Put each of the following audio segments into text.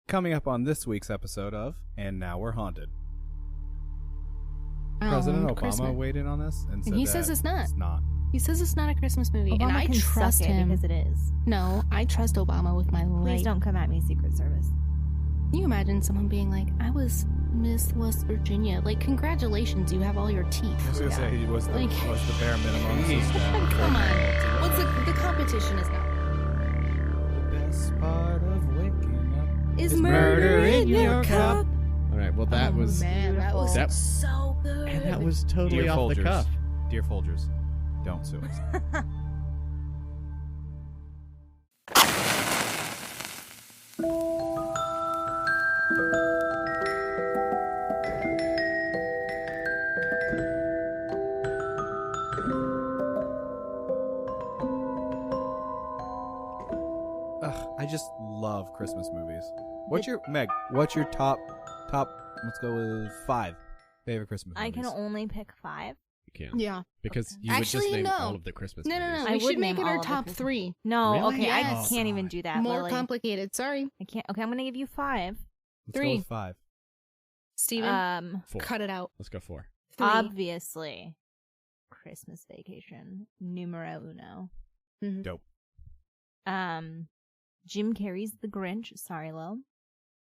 Coming up on this week's episode of And Now We're Haunted. President Obama Christmas. weighed in on this and said he that says it's not. It's not. He says it's not a Christmas movie, Obama and I can trust suck it him because it is. No, I trust Obama with my life. Please don't come at me, Secret Service. Can you imagine someone being like, "I was Miss West Virginia"? Like, congratulations, you have all your teeth. I was going to say he was the Like- bare minimum. This is, Come on, what's the competition is not? The best part of waking up Is murder in your cup. All right, well, that was... man, that was That- so good. And that was totally Dear off the Folgers. cuff. Dear Folgers, don't sue us. I just love Christmas movies. What's your top, let's go with 5 favorite Christmas I movies? can only pick 5. You can. Yeah. Because you Actually, would just name no. all of the Christmas No, movies. no. I We would should make name it all our of the top Christmas- 3. No, Really? okay, I Yes. can't even do that. More Lily. complicated. Sorry, I can't. Okay, I'm gonna give you 5. Let's 3. go with 5. Steven. 4. Cut it out. Let's go 4. 3. Obviously, Christmas Vacation, numero uno. Mhm. Dope. Jim Carrey's The Grinch. Sorry, Lo.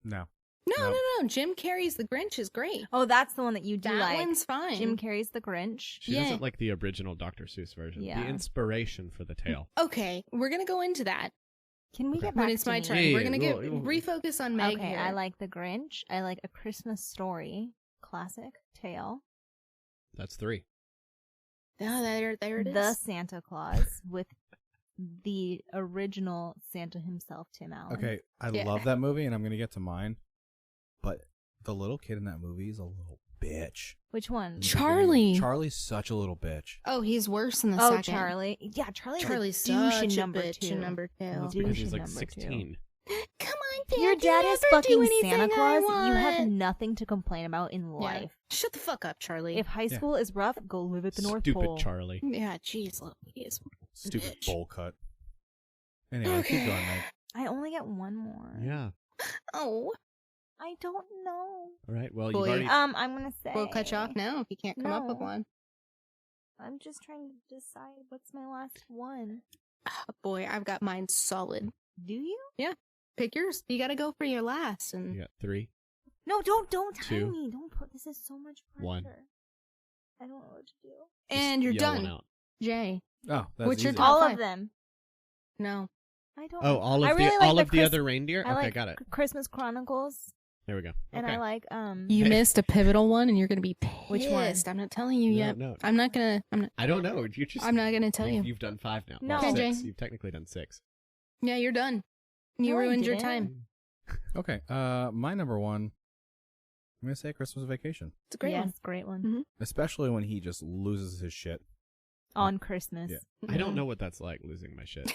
No. No. No. Jim Carrey's The Grinch is great. Oh, that's the one that you do That like. one's fine. Jim Carrey's The Grinch. She Yeah. doesn't like the original Dr. Seuss version. Yeah. The inspiration for the tale. Okay, we're gonna go into that Can we Okay. get back when it's to my me? turn. Yeah, We're gonna we'll- refocus on Meg Okay, here. I like The Grinch. I like A Christmas Story, classic tale. That's 3. Oh, there it is. The Santa Claus with the original Santa himself, Tim Allen. Okay, I Yeah. love that movie, and I'm going to get to mine. But the little kid in that movie is a little bitch. Which one? In the Charlie. beginning. Charlie's such a little bitch. Oh, he's worse in the Oh, second. Charlie. Yeah, Charlie's Charlie's a douche such in a number bitch 2. in number 2. That's Douche because he's in like number 16. Come on, Dad. Your dad you is never do fucking anything Santa I Claus. You have want. nothing to complain about in life. Shut the fuck up, Charlie. If high school is rough, go live at the North Stupid Pole. Charlie. Yeah, jeez, look, he is. Stupid Bitch. bowl cut. Anyway, keep going, Meg. I only get one more. Yeah. Oh, I don't know. All right. Well, Boy, you've already... I'm gonna say. we'll cut you off now if you can't come up with No. one. I'm just trying to decide what's my last one. Oh, boy, I've got mine solid. Do you? Pick yours. You gotta go for your last. And You got 3. No, don't tell 2. me. Don't put. This is so much pressure. 1. I don't know what to do. and you're Yell one done. out. Jay. Oh, that's What's your easy. top All 5? of them. No. I don't. Oh, all I of really the like all the of the Chris- other reindeer? I Okay, like got it. Christmas Chronicles, There we go. and Okay. I like You Hey. missed a pivotal one, and you're gonna be pissed. Which one? I'm not telling you No, yet. no. I'm not gonna. I don't know. You just... I'm not gonna tell you. You've done 5 now. No. Well, Okay, 6. Jay. You've technically done 6. Yeah, you're done. You No, I ruined your didn't. time. Okay, my number 1, I'm going to say Christmas Vacation. It's a great yes, one. great one Mhm. Especially when he just loses his shit. on Christmas. Yeah. I don't know what that's like, losing my shit.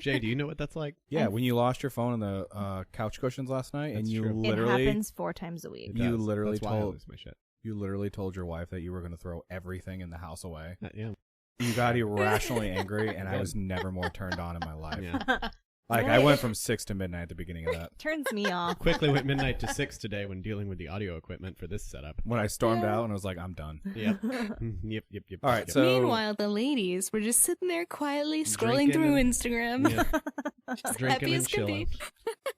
Jay, do you know what that's like? Yeah, when you lost your phone in the couch cushions last night, and That's you true. It literally happens 4 times a week. It You does. literally That's why I told- lose my shit. told your wife that you were going to throw everything in the house away. Yeah. You got irrationally angry, and I Good. was never more turned on in my life. Yeah. Like, I went from 6 to midnight at the beginning of that. Turns me off. Quickly went midnight to 6 today when dealing with the audio equipment for this setup. When I stormed out, and I was like, I'm done. Yep. Yep. All right, Yep. so- Meanwhile, the ladies were just sitting there quietly scrolling Drinking through and- Instagram. Yeah. Just Drinking happy and as can be. chilling.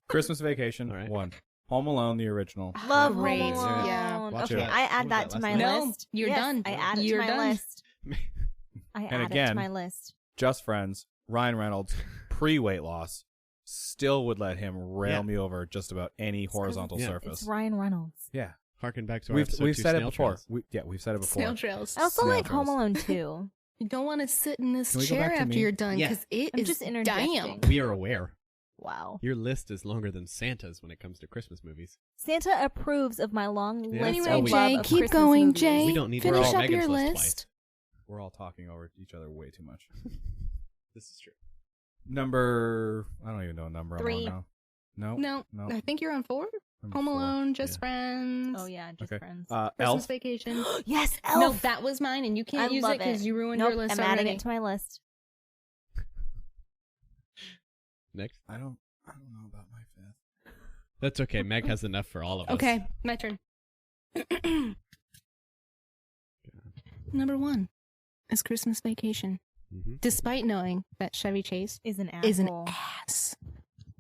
Christmas Vacation, All right. 1. Home Alone, the original. Love Great. Home Alone. Yeah. Watch Okay, it. I What add was that that to my last night? No, list. you're Yes, done. I add it You're to my done. list. I add it again- to my list. Just Friends, Ryan Reynolds, pre-weight loss, still would let him rail Yeah. me over just about any horizontal Yeah. surface. It's Ryan Reynolds. Yeah, Harken back to our we've episode 2, said it Snail before. Trails. We've said it before. Snail trails. I also Snail like Home Trails. Alone too. You don't want to sit in this Can we go chair back to after me? you're done Yeah. because it I'm is just interjecting. damn. We are aware. Wow. Your list is longer than Santa's when it comes to Christmas movies. Santa approves of my long Yeah. list Anyway, of we- love Jay, of keep Christmas going, movies. Jay. We don't need to Finish roll up Megan's your list list. We're all talking over each other way too much. This is true. Number, I don't even know what number 3. I'm on now. No, No, I think you're on 4. Number Home 4. Alone, Just Yeah. Friends. Oh yeah, just Okay. friends. Christmas Elf. Vacation. Yes, Elf. No, that was mine, and you can't I use love it because you ruined Nope, your list I'm adding already. it to my list. Next. I don't know about my 5th. That's okay. Meg has enough for all of us. Okay, my turn. Number 1 is Christmas Vacation. Mm-hmm. Despite knowing that Chevy Chase Is an is an asshole. ass.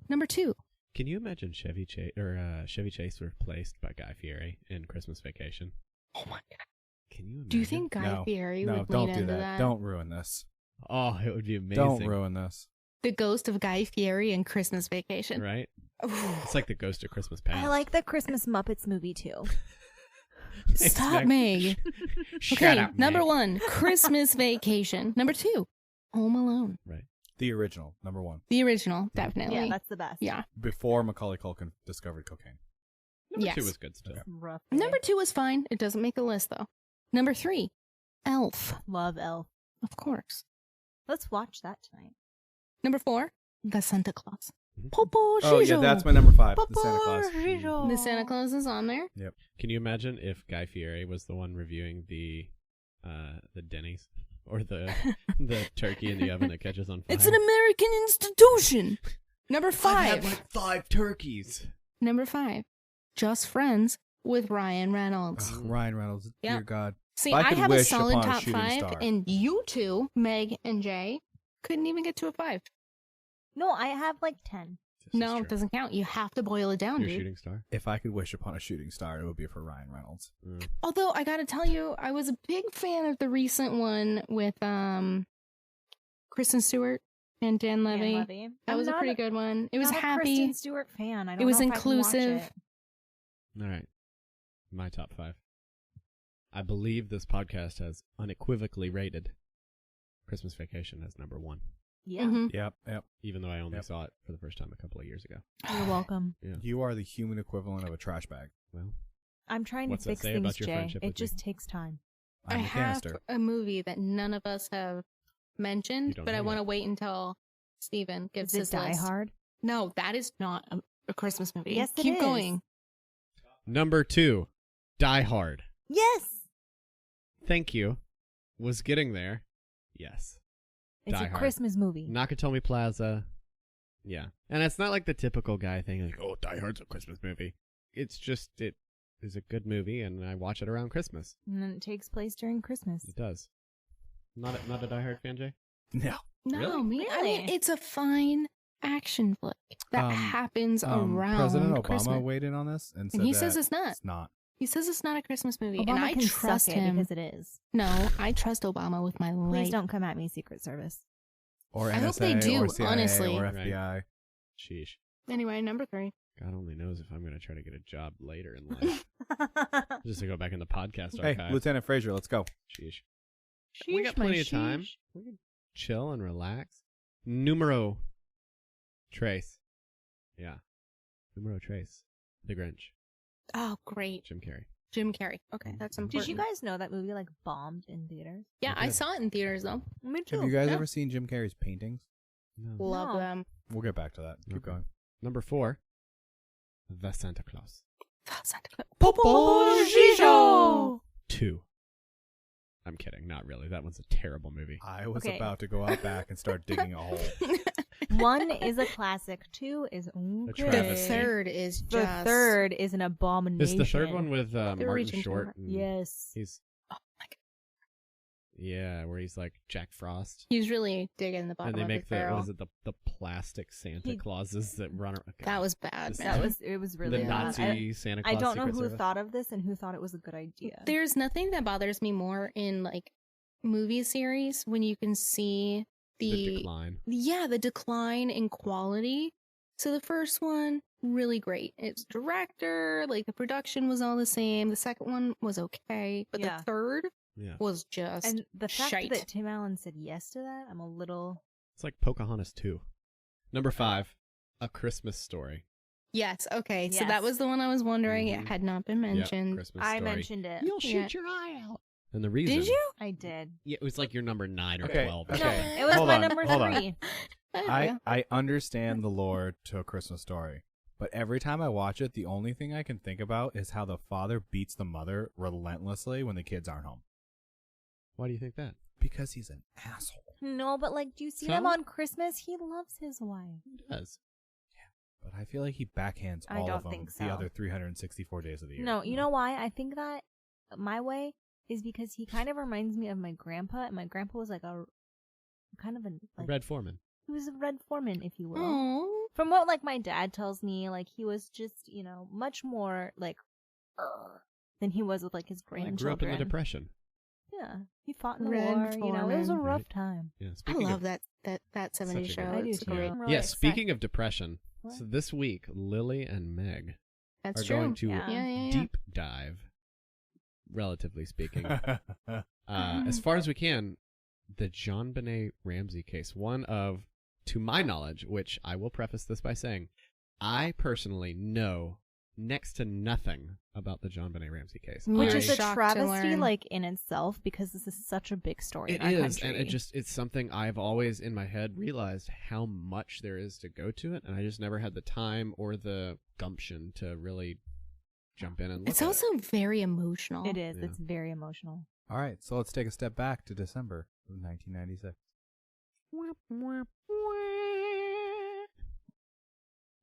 Number 2. Can you imagine Chevy Chase replaced by Guy Fieri in Christmas Vacation? Oh my god. Can you imagine? Do you think Guy No. Fieri No, would don't lean do into that. that? Don't ruin this. Oh, it would be amazing. Don't ruin this. The ghost of Guy Fieri in Christmas Vacation. Right? Ooh. It's like the Ghost of Christmas Past. I like the Christmas Muppets movie too. Stop, Meg. Shut Okay, up, number Meg. 1, Christmas Vacation. Number 2, Home Alone. Right. The original, number 1. The original, definitely. Yeah, that's the best. Yeah. Before Macaulay Culkin discovered cocaine. Number Yes. 2 was good still. Okay. Rough. Number 2 is fine. It doesn't make the list, though. Number 3, Elf. Love Elf. Of course. Let's watch that tonight. Number 4, The Santa Claus. Mhm. Popo Oh, yeah, Shijo. that's my number 5. The Santa Claus. The Santa Claus is on there. Can you imagine if Guy Fieri was the one reviewing the Denny's or the turkey in the oven that catches on fire? It's an American institution. Number 5. 5 turkeys. Number 5, Just Friends with Ryan Reynolds. Ugh, Ryan Reynolds. Yeah. Dear God. See, If I I could have a wish solid upon a top shooting 5, star. and you two, Meg and Jay, couldn't even get to a 5. No, I have like 10. This is No, true. it doesn't count. You have to boil it down, Your dude. shooting star. If I could wish upon a shooting star, it would be for Ryan Reynolds. Although I gotta tell you, I was a big fan of the recent one with Kristen Stewart and Dan Levy. Dan Levy. That I'm was a not pretty good one. It was not a happy. Kristen Stewart fan. I don't It was know if I can watch inclusive. it. All right. My top 5. I believe this podcast has unequivocally rated Christmas Vacation as number 1, Yeah. Mhm. Yep. even though I only Yep. saw it for the first time a couple of years ago. You're welcome. Yeah. You are the human equivalent of a trash bag. Well, I'm trying What's to that fix say things, about your Jay. friendship It with me? just takes time. I I'm a have canister. a movie that none of us have You mentioned, don't but I know want to yet. wait until Steven gives Is it his Die list. Hard? No, that is not a Christmas movie. Yes, it Keep is. going. number 2, Die Hard. Yes. Thank you. Was getting there. Yes. It's Die a Hard. Christmas movie. Nakatomi Plaza. Yeah. And it's not like the typical guy thing like, oh, Die Hard's a Christmas movie. It's just, it is a good movie, and I watch it around Christmas. And then it takes place during Christmas. It does. Not a Die Hard fan, Jay? No. No, Really? man. I mean, Really? it's a fine action flick that happens around President Obama Christmas. weighed in on this and said And he that says it's not. It's not. He says it's not a Christmas movie, Obama and I can trust suck it him. because it is. No, I trust Obama with my life. Please don't come at me, Secret Service. Or NSA, I hope they do, or CIA, honestly. or Right. FBI. Sheesh. Anyway, number 3. God only knows if I'm going to try to get a job later in life. Just to go back in the podcast Hey, archive. Lieutenant Frazier, let's go. Sheesh. We got plenty of time. We can chill and relax. Numero Trace. Yeah. Numero Trace. The Grinch. Oh, great. Jim Carrey. Jim Carrey. Okay, that's important. Did you guys know that movie like bombed in theaters? Yeah, I I did. saw it in theaters, though. Me too. Have you guys Yeah. ever seen Jim Carrey's paintings? No. Love No. them. We'll get back to that. Keep Okay. going. Number 4. The Santa Claus. Santa Claus. Popo Shijo! 2. I'm kidding. Not really. That one's a terrible movie. I was Okay. about to go out back and start digging a hole. 1 is a classic. 2 is okay. The travesty. third is The just... third is an abomination. Is the third one with They're Martin reaching Short? for it. and Yes. He's Oh, my God. yeah, where he's like Jack Frost. He's really digging the bottom And they of make his the barrel. what is it the plastic Santa He- Clauses that run around. That was bad, This- man. It was really the bad. Nazi Santa I Claus. don't know Secret who Service. thought of this and who thought it was a good idea. There's nothing that bothers me more in like movie series when you can see the decline. the decline in quality. So the first one, really great. It's director, like the production was all the same. The second one was okay, but Yeah. the third Yeah, was just And the fact shite. that Tim Allen said yes to that, I'm a little... it's like Pocahontas 2. Number 5, A Christmas Story. Yes, okay. So Yes. that was the one I was wondering. Mhm. It had not been Yep, mentioned. Christmas I Story. mentioned it. You'll Yeah. shoot your eye out. And the reason. Did you? I did. Yeah, it was like your number 9 or Okay, 12. okay. No, it was Hold my on, number hold on. 3. I understand the lore to A Christmas Story, but every time I watch it, the only thing I can think about is how the father beats the mother relentlessly when the kids aren't home. Why do you think that? Because he's an asshole. No, but like, do you see So? him on Christmas? He loves his wife. He does. But I feel like he backhands I all don't of them think so. the other 364 days of the year. No, you know why? I think that my way is because he kind of reminds me of my grandpa, and my grandpa was like a kind of a Red Foreman. He was a Red Foreman, if you will. Oh, From what like my dad tells me, like he was just much more like than he was with like his I grandchildren. grew up in the Depression. Yeah, he fought in the Red war. It was a Foreman. rough time. Yeah, I speaking love of, that 70s Such a show. good- I do It's too. great. I'm really yeah, excited. speaking of depression, What? so this week Lily and Meg That's are true. going to Yeah. deep dive, relatively speaking, as far as we can, the JonBenet Ramsey case. One of, to my knowledge, which I will preface this by saying, I personally know next to nothing about the JonBenet Ramsey case. Which I'm is a shocked to travesty, learn. like in itself, because this is such a big story. It in our is, country. and it's something I've always in my head realized how much there is to go to it, and I just never had the time or the gumption to really jump in and look It's at also very emotional. It is. Yeah. It's very emotional. All right, so let's take a step back to December of 1996.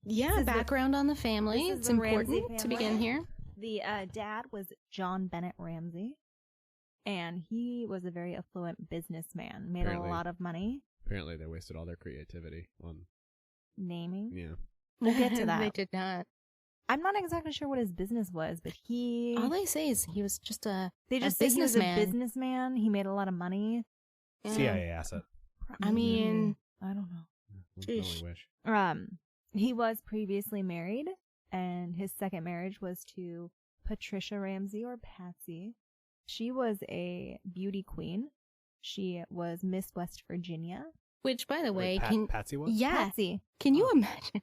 Yeah, This is the- background on the family. this is It's the Ramsey important to family. begin here. The dad was John Bennett Ramsey, and he was a very affluent businessman. Made Apparently. a lot of money Apparently, they wasted all their creativity on. naming. Yeah, We'll get to that. They did not. I'm not exactly sure what his business was, but All they say is he was just a they a just say he was a businessman. businessman. He made a lot of money. yeah. CIA asset. I mean, I don't know. we can Sheesh. only wish. He was previously married, and his second marriage was to Patricia Ramsey, or Patsy. She was a beauty queen. She was Miss West Virginia. which by the way, Wait, Patsy was? yeah, Patsy. can you imagine?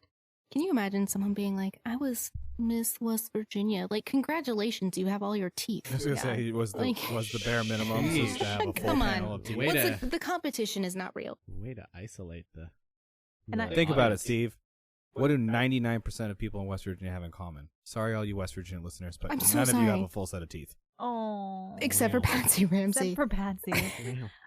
Can you imagine someone being like, "I was Miss West Virginia"? Like, congratulations, you have all your teeth. I was gonna say was Like- the bare minimum just to have a full Come on. panel of teeth. Wait What's a- the competition is not real. Way to isolate the. And I- Think about it, audience. Steve. What do 99% of people in West Virginia have in common? Sorry, all you West Virginia listeners, but I'm none so of you have sorry. a full set of teeth. Oh. Except for Wow. Patsy Ramsey. Except for Patsy.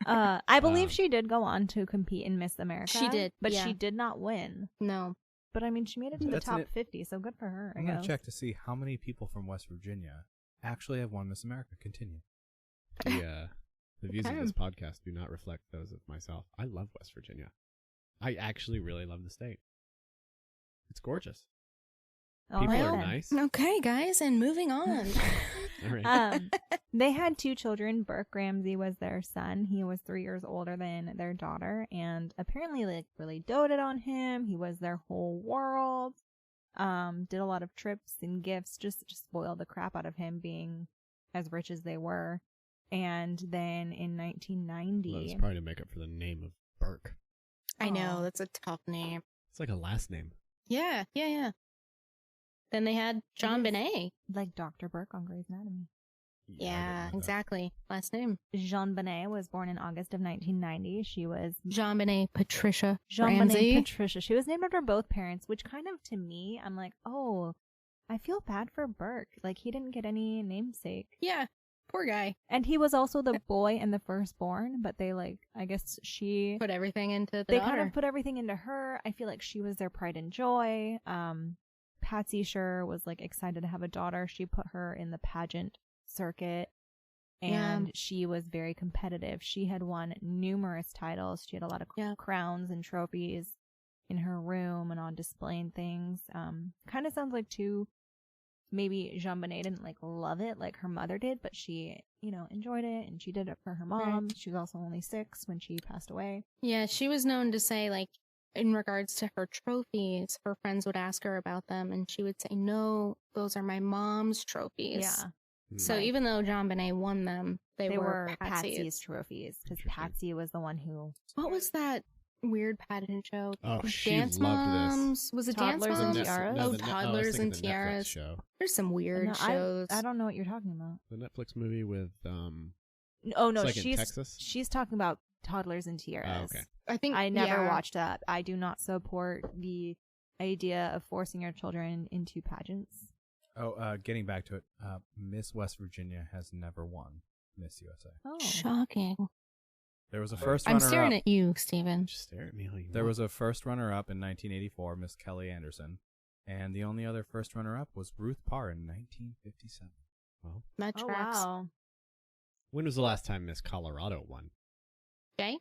Wow. I believe Um, she did go on to compete in Miss America. She did, But yeah. she did not win. No. But I mean, she made it to the That's top it. 50, so good for her, I I'm gonna guess. check to see how many people from West Virginia actually have won Miss America. Continue. The views Okay. of this podcast do not reflect those of myself. I love West Virginia. I actually really love the state. It's gorgeous. All People right are then. nice. Okay, guys, and moving on. All right. They had 2 children. Burke Ramsey was their son. He was 3 years older than their daughter, and apparently, like, really doted on him. He was their whole world. Did a lot of trips and gifts, just spoiled the crap out of him being as rich as they were. And then in Well, it's 1990, probably to make up for the name of Burke. I know, Aw. that's a tough name. It's like a last name. Yeah. Then they had John It is. Benet. like Dr. Burke on Grey's Anatomy. I Yeah, didn't know that. exactly. Last name. Jean Benet was born in August of 1990. She was John Benet Patricia Jean Ramsey. Benet Patricia. She was named after both parents, which kind of, to me, I'm like, oh, I feel bad for Burke. Like, he didn't get any namesake. Yeah, poor guy. And he was also the boy and the firstborn, but they, like, I guess she... Put everything into the They daughter. kind of put everything into her. I feel like she was their pride and joy. Patsy sure was, like, excited to have a daughter. She put her in the pageant circuit. And she was very competitive. She had won numerous titles. She had a lot of crowns and trophies in her room and on display and things. Kind of sounds like, too, maybe Jean Benet didn't, like, love it like her mother did, but she, enjoyed it, and she did it for her mom. Right. She was also only 6 when she passed away. Yeah, she was known to say, like, in regards to her trophies, her friends would ask her about them, and she would say, "No, those are my mom's trophies." Yeah. So Right. even though John Benet won them, they were Patsy's Patsy's. trophies, because Interesting. Patsy was the one who... What was that weird pageant show? Oh, she Dance loved this. Moms? Was it Dance Toddlers and Moms? Tiaras? Oh, I was Toddlers thinking and the Netflix Tiaras. show. There's some weird No, shows. I don't know what you're talking about. The Netflix movie with Oh, no, it's like in Texas. she's talking about Toddlers and Tiaras. Oh, okay. I think I never yeah. watched that. I do not support the idea of forcing your children into pageants. Oh, getting back to it, Miss West Virginia has never won Miss USA. Oh. Shocking. There was a first I'm runner staring up. at you, Steven. Just stare at me. Like, There was a first runner up in 1984, Miss Kelly Anderson. And the only other first runner-up was Ruth Parr in 1957. Well, That Oh, tracks. wow. when was the last time Miss Colorado won? Okay,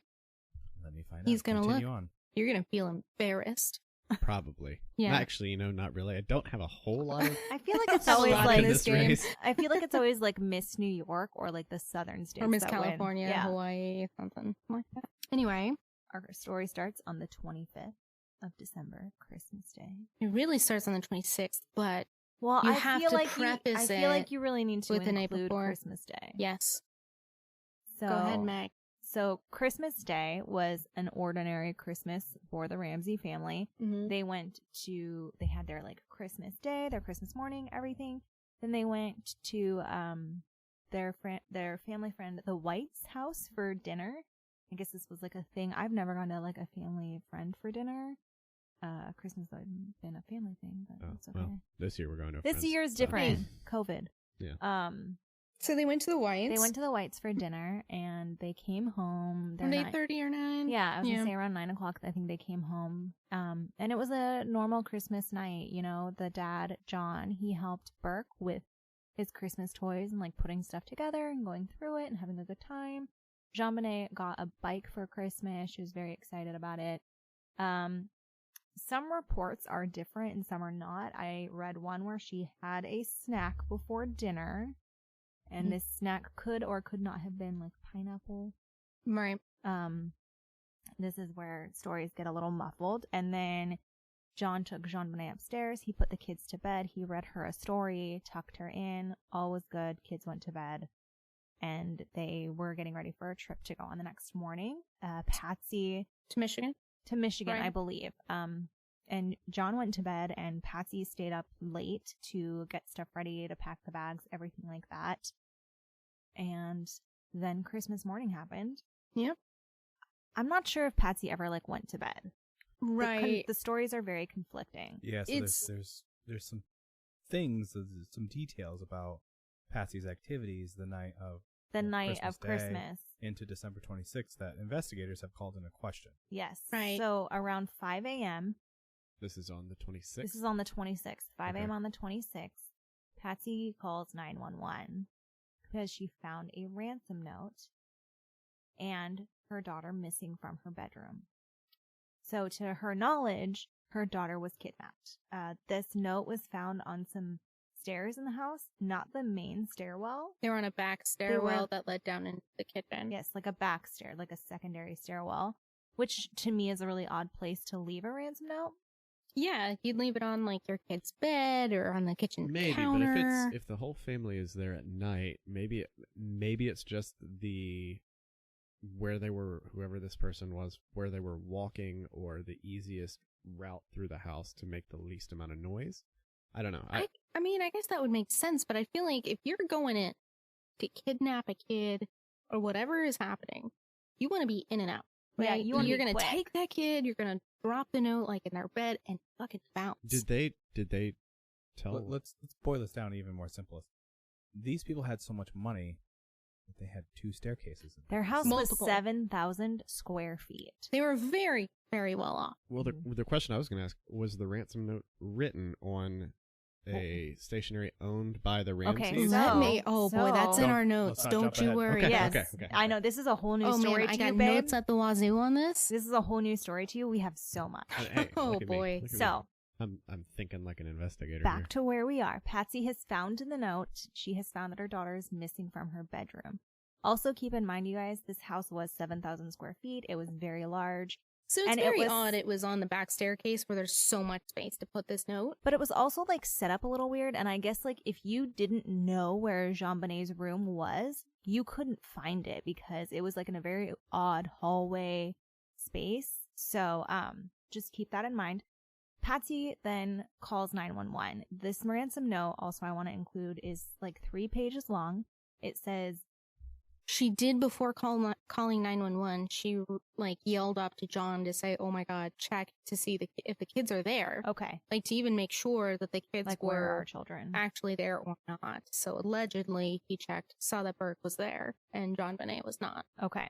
Let me find He's out. gonna Continue look. on. you're gonna feel embarrassed. Probably. Yeah. Actually, not really. I don't have a whole lot of I feel like it's A always lot like in this game. race. I feel like it's always like Miss New York or like the Southern states Or Miss that win. California, Yeah. Hawaii, something like that. Anyway, Our story starts on the 25th of December, Christmas Day. it really starts on the 26th, but Well, You I have feel to like preface I feel like it you really need to with the night include before. Christmas Day. yes. So Go ahead, Meg. So Christmas Day was an ordinary Christmas for the Ramsey family. Mm-hmm. They had their like Christmas Day, their Christmas morning, everything. Then they went to their family friend, the White's house for dinner. I guess this was like a thing. I've never gone to like a family friend for dinner. Christmas has been a family thing, but Oh, it's okay. well, this year we're going to a This friend's, year's so- different. COVID. Yeah. So they went to the Whites. They went to the Whites for dinner and they came home. They're around not- 8:30 or 9. Yeah, I was Yeah. gonna say around 9 o'clock. I think they came home. And it was a normal Christmas night. You know, the dad, John, he helped Burke with his Christmas toys and like putting stuff together and going through it and having a good time. Jean-Benet got a bike for Christmas. She was very excited about it. Some reports are different and some are not. I read one where she had a snack before dinner, and this snack could or could not have been like pineapple. Right. This is where stories get a little muffled. And then John took Jean-Benet upstairs. He put the kids to bed. He read her a story, tucked her in. All was good. Kids went to bed. And they were getting ready for a trip to go on the next morning. Patsy To Michigan. to Michigan, Right. I believe. And John went to bed and Patsy stayed up late to get stuff ready, to pack the bags, everything like that. And then Christmas morning happened. Yep. I'm not sure if Patsy ever like went to bed. Right. The stories are very conflicting. Yeah, so It's- there's some things, some details about Patsy's activities the night of The Well, night Christmas of Day. Christmas. into December 26th that investigators have called into question. Yes. Right. So around 5 a.m., This is on the 26th. this is on the 26th, 5 a.m. Okay. on the 26th, Patsy calls 911 because she found a ransom note and her daughter missing from her bedroom. So to her knowledge, her daughter was kidnapped. This note was found on some stairs in the house, not the main stairwell. They were on a back stairwell that led down into the kitchen. Yes, like a back stair, like a secondary stairwell, which to me is a really odd place to leave a ransom note. Yeah, you'd leave it on like your kid's bed or on the kitchen Maybe, counter. but if the whole family is there at night, maybe it's just where they were, whoever this person was, where they were walking, or the easiest route through the house to make the least amount of noise. I don't know. I mean, I guess that would make sense, but I feel like if you're going in to kidnap a kid or whatever is happening, you want to be in and out. Yeah, Right? you wanna You're be gonna quick. take that kid, you're gonna drop the note like in their bed and fucking bounce. Did they tell? Let's boil this down even more simplest. These people had so much money that they had 2 staircases. In Their place. house Multiple. was 7,000 square feet. They were very, very well off. Well, the question I was going to ask was the ransom note written on a stationery owned by the Ramseys? Okay, Let so- me. Oh boy, that's in Don't- our let's notes. not Don't jump you ahead. worry. Okay, Yes, okay. I know this is a whole new Oh story man, I to you, got babe. notes at the wazoo on this. This is a whole new story to you. We have so much. Hey, Oh, look at me, boy. look at me. So I'm thinking like an investigator back here. to where we are. Patsy has found in the note, she has found that her daughter is missing from her bedroom. Also, keep in mind, you guys, this house was 7,000 square feet. It was very large. So it's And it very was- odd it was on the back staircase where there's so much space to put this note. But it was also like set up a little weird. And I guess like if you didn't know where Jean-Benet's room was, you couldn't find it because it was like in a very odd hallway space. So just keep that in mind. Patsy then calls 911. This ransom note, also I want to include, is like 3 pages long. It says, She did before calling 911. She like yelled up to John to say, "Oh my God, check to see if the kids are there." okay, Like to even make sure that the kids like where are were our children? actually there or not. So allegedly he checked, saw that Burke was there and Jean-Benet was not. Okay.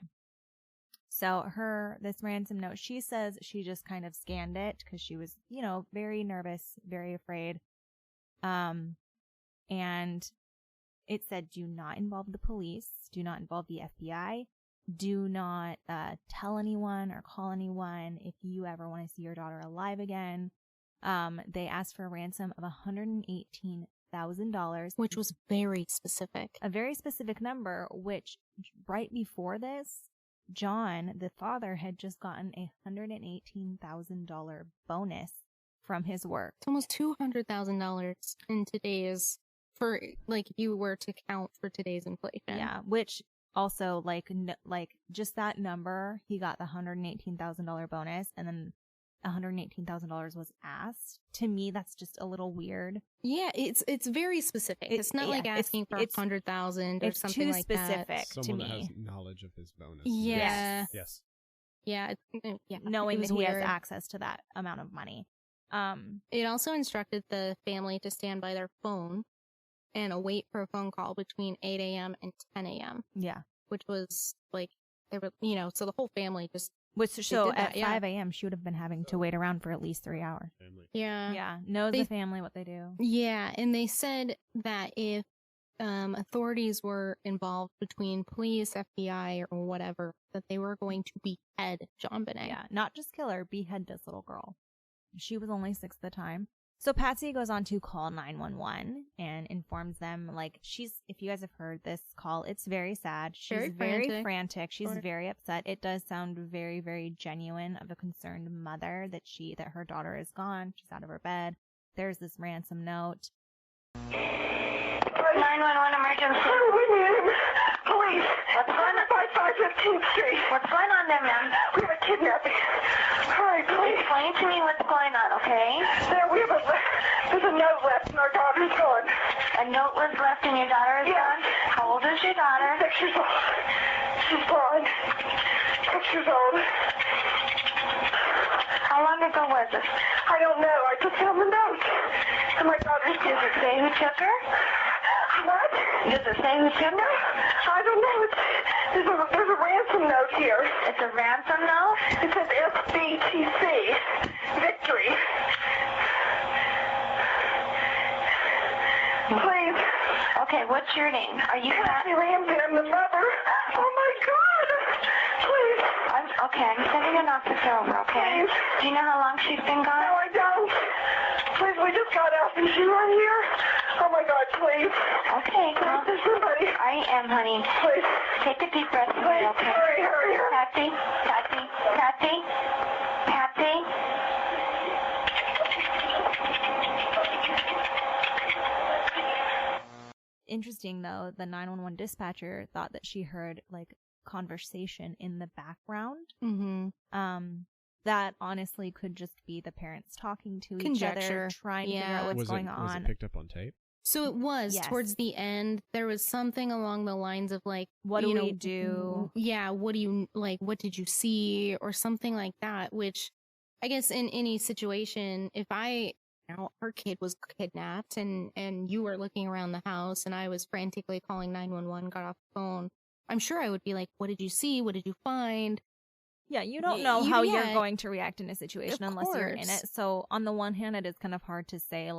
So this ransom note, she says she just kind of scanned it because she was, very nervous, very afraid. And it said, do not involve the police, do not involve the FBI, do not tell anyone or call anyone if you ever want to see your daughter alive again. They asked for a ransom of $118,000, which was very specific. A very specific number, which right before this, John, the father, had just gotten a $118,000 bonus from his work. It's almost $200,000 in today's, for like, if you were to count for today's inflation. Yeah, which also, like just that number, he got the $118,000 bonus, and then $118,000 was asked. To me, that's just a little weird. Yeah, it's very specific. It's not like asking for 100,000 or something like that. It's too specific to Someone me. that has knowledge of his bonus. Yeah. Yes. Yeah. Knowing that he weird. has access to that amount of money. It also instructed the family to stand by their phone and await for a phone call between 8 a.m. and 10 a.m. Yeah. Which was like, they were, so the whole family just. So at 5 a.m., she would have been having to wait around for at least 3 hours. Family. Yeah. Yeah. Knows the family what they do. Yeah. And they said that if authorities were involved between police, FBI, or whatever, that they were going to behead John Bonet. Yeah. Not just kill her, behead this little girl. She was only 6 at the time. So Patsy goes on to call 911 and informs them, if you guys have heard this call, it's very sad. She's very frantic. She's very upset. It does sound very, very genuine of a concerned mother that her daughter is gone. She's out of her bed. There's this ransom note. 911 emergency. Police. What's going on? 5515th Street. What's going on there, ma'am? We have a kidnapping. Hurry, please. Explain to me what's going on, okay? There's a note left and our daughter's gone. A note was left and your daughter is gone? How old is your daughter? 6 years old. She's gone. 6 years old. How long ago was it? I don't know. I just found the note. And my daughter's gone. Does it say who took her? What? Does it say who took her? I don't know. There's a ransom note here. It's a ransom note? It says SBTC. Victory. Please. Okay, what's your name? Are you Patsy Ramsey? I'm the mother. Oh my God. Please. I'm sending an officer over, okay? Please. Do you know how long she's been gone? No, I don't. Please, we just got out. Is she right here? Oh my God, please. Okay, come on. There's somebody. I am, honey. Please. Take a deep breath. Please, okay? Hurry. Patsy. Interesting, though, the 911 dispatcher thought that she heard, conversation in the background. Mm-hmm. That honestly could just be the parents talking to each other, trying to figure out what's going on. Was it picked up on tape? So it was towards the end. There was something along the lines of what do we do? Yeah, what do you what did you see, or something like that? Which I guess in any situation, if our kid was kidnapped and you were looking around the house and I was frantically calling 911, got off the phone, I'm sure I would be like, what did you see? What did you find? Yeah, you don't know how you're going to react in a situation unless you're in it. So on the one hand, it is kind of hard to say,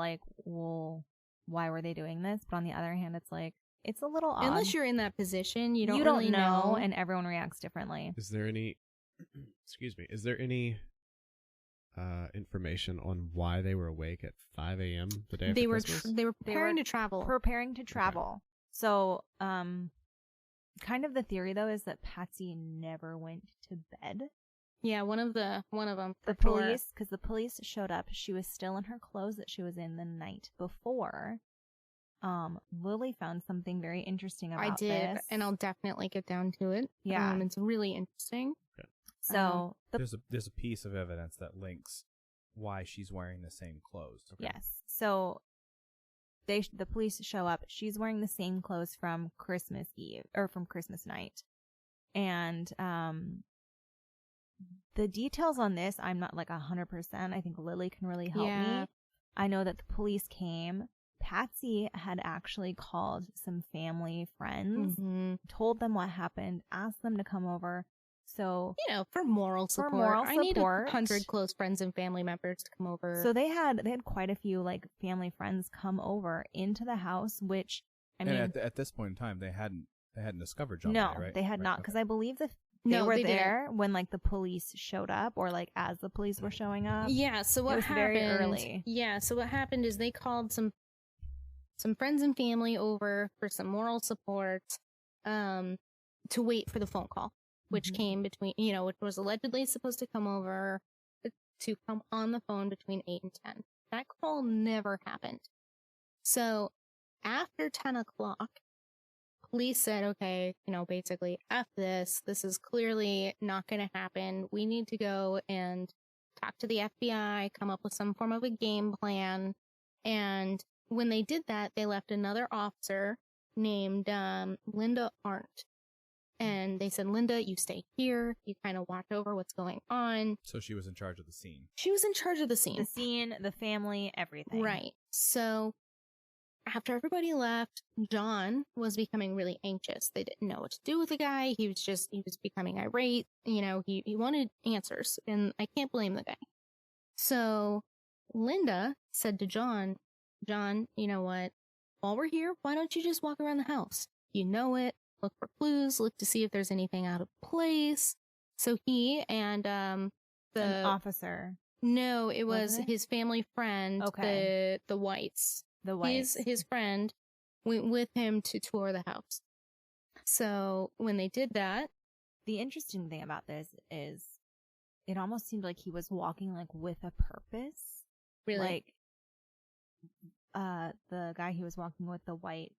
well, why were they doing this? But on the other hand, it's a little odd. Unless you're in that position, you don't really know, and everyone reacts differently. Is there any, is there any information on why they were awake at 5 a.m. the day after Christmas? They were preparing to travel. Okay. So, kind of the theory though is that Patsy never went to bed. Yeah, one of them. The police showed up. She was still in her clothes that she was in the night before. Lily found something very interesting about this. I did, and I'll definitely get down to it. Yeah, it's really interesting. Okay. So there's a piece of evidence that links why she's wearing the same clothes. Okay. Yes. So the police show up. She's wearing the same clothes from Christmas Eve or from Christmas night. And the details on this, I'm not 100%. I think Lily can really help me. I know that the police came. Patsy had actually called some family friends, told them what happened, asked them to come over. So, for moral support. I need 100 close friends and family members to come over. So they had quite a few like family friends come over into the house, which and at this point in time, they hadn't discovered John. No, right? They had not, because Okay. I believe they were there when like the police showed up, or like as the police were showing up. Yeah. So what happened? Very early. Yeah. So what happened is they called some friends and family over for some moral support, to wait for the phone call, which came between, which was allegedly supposed to come over to come on the phone between 8 and 10. That call never happened. So after 10 o'clock, police said, okay, basically, F this. This is clearly not going to happen. We need to go and talk to the FBI, come up with some form of a game plan. And when they did that, they left another officer named Linda Arndt. And they said, Linda, you stay here. You kind of watch over what's going on. So she was in charge of the scene. She was in charge of the scene. The scene, the family, everything. Right. So after everybody left, John was becoming really anxious. They didn't know what to do with the guy. He was becoming irate. He wanted answers, and I can't blame the guy. So Linda said to John, you know what? While we're here, why don't you just walk around the house? You know it. Look for clues, look to see if there's anything out of place. So he and an officer. No, it was Wasn't it? his family friend, Okay. the Whites. The Whites. His friend went with him to tour the house. So when they did that, the interesting thing about this is it almost seemed like he was walking like with a purpose. really, Like the guy he was walking with, the white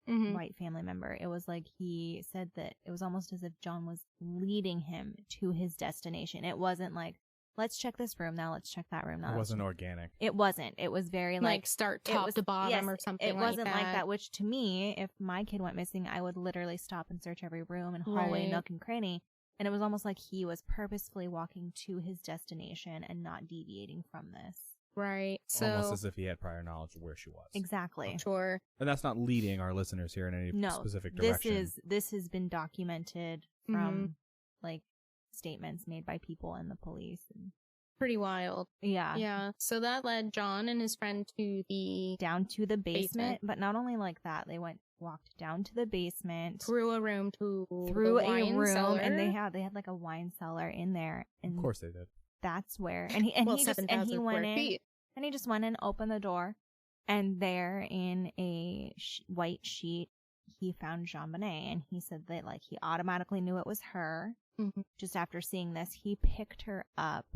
family member, it was like he said that it was almost as if John was leading him to his destination. It wasn't like, let's check this room now, let's check that room now. It wasn't organic. It wasn't. It was very like start top to bottom or something. It wasn't like that. Which to me, if my kid went missing, I would literally stop and search every room and hallway, Right. nook and cranny. And it was almost like he was purposefully walking to his destination and not deviating from this. Right. So Almost as if he had prior knowledge of where she was. Exactly. sure. And that's not leading our listeners here in any specific This direction. this has been documented from like statements made by people and the police. And Pretty wild. yeah. Yeah. So that led John and his friend to the Down to the basement. Basement. But not only like that, they walked down to the basement. through a room to through the a wine room, cellar. and they had like a wine cellar in there, and Of course they did. that's where he went 7,000 in, square feet. and he just went in, opened the door, and there in a white sheet he found JonBenet, and he said that like he automatically knew it was her. Mhm. Just after seeing this, he picked her up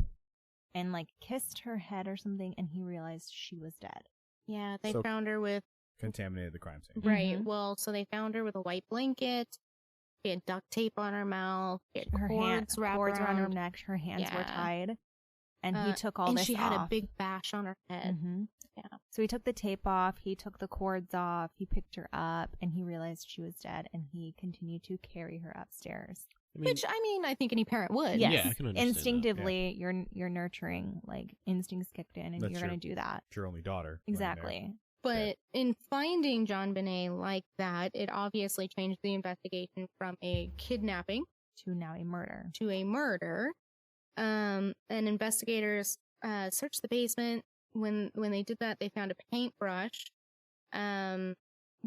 and like kissed her head or something, and he realized she was dead. Yeah, they So- found her with Contaminated the crime scene. right. Mhm. Well, so they found her with a white blanket. She had duct tape on her mouth. She had Her cords wrapped around her around. neck, her hands were Yeah. tied, and he took all and this she had off. a big bash on her head. Mhm. Yeah. So he took the tape off, he took the cords off, he picked her up, and he realized she was dead, and he continued to carry her upstairs. Which I think any parent would. Yes, Yeah, I can understand that, instinctively, you're nurturing, like instincts kicked in, and That's you're your- going to do that. It's your only daughter. laying there. Exactly. But in finding John like that, it obviously changed the investigation from a kidnapping To now a murder. to a murder. And investigators searched the basement. When they did that, they found a paintbrush,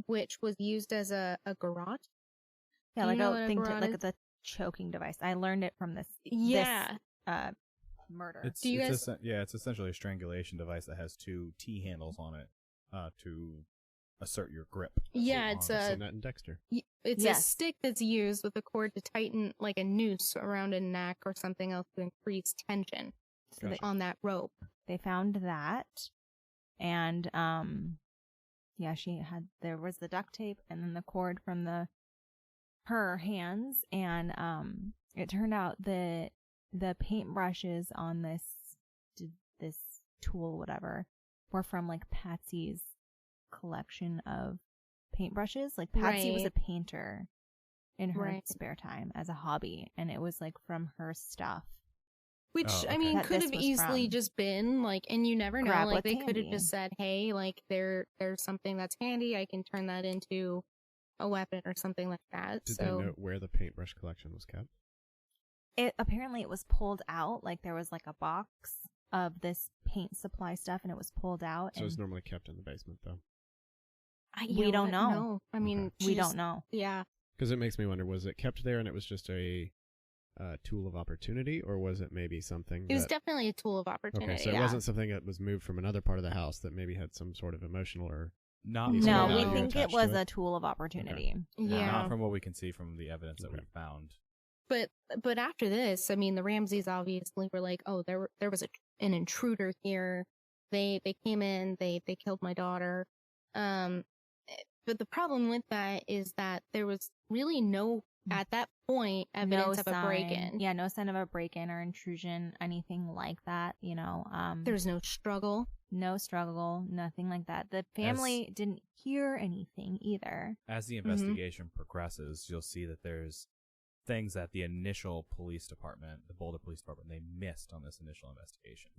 which was used as a garrote. Yeah, Do like you know a what a thing to garrote like is? the choking device. I learned it from this. Yeah. This, murder. It's, Do you it's guys- it's essentially a strangulation device that has two T handles on it to assert your grip. Yeah, on it's it. I've a seen that in Dexter. it's a Yes. stick that's used with a cord to tighten like a noose around a neck or something else to increase tension So they, on that rope. they found that, and yeah, there was the duct tape and then the cord from her hands, and it turned out that the paintbrushes on this tool, whatever, were from like Patsy's collection of paintbrushes. Like Patsy was Right. a painter in her Right. spare time as a hobby, and it was like from her stuff. Which, Oh, I okay. mean, That could this have was easily from. just been like, and you never know, Grab like what's they could have handy. just said, hey, like there's something that's handy. I can turn that into a weapon or something like that. Did so they know where the paintbrush collection was kept? apparently it was pulled out. Like there was like a box of this paint supply stuff, and it was pulled out. So it's normally kept in the basement, though. We don't know. No, I mean, We don't know. Yeah. Because it makes me wonder, was it kept there and it was just a tool of opportunity, or was it maybe something It was definitely a tool of opportunity. Okay, so it wasn't something that was moved from another part of the house that maybe had some sort of emotional or... Not No, No, from we what think attached it was to a tool of opportunity. Yeah. Not from what we can see from the evidence that we found. But after this, I mean, the Ramseys obviously were like, oh, there was an intruder here. They came in, they killed my daughter. But the problem with that is that there was really no, at that point, evidence of a break-in. Yeah, no sign of a break-in or intrusion, anything like that, you know. There's no struggle. No struggle, nothing like that. The family didn't hear anything either. As the investigation progresses, you'll see that there's things that the initial police department, the Boulder Police Department, they missed on this initial investigation.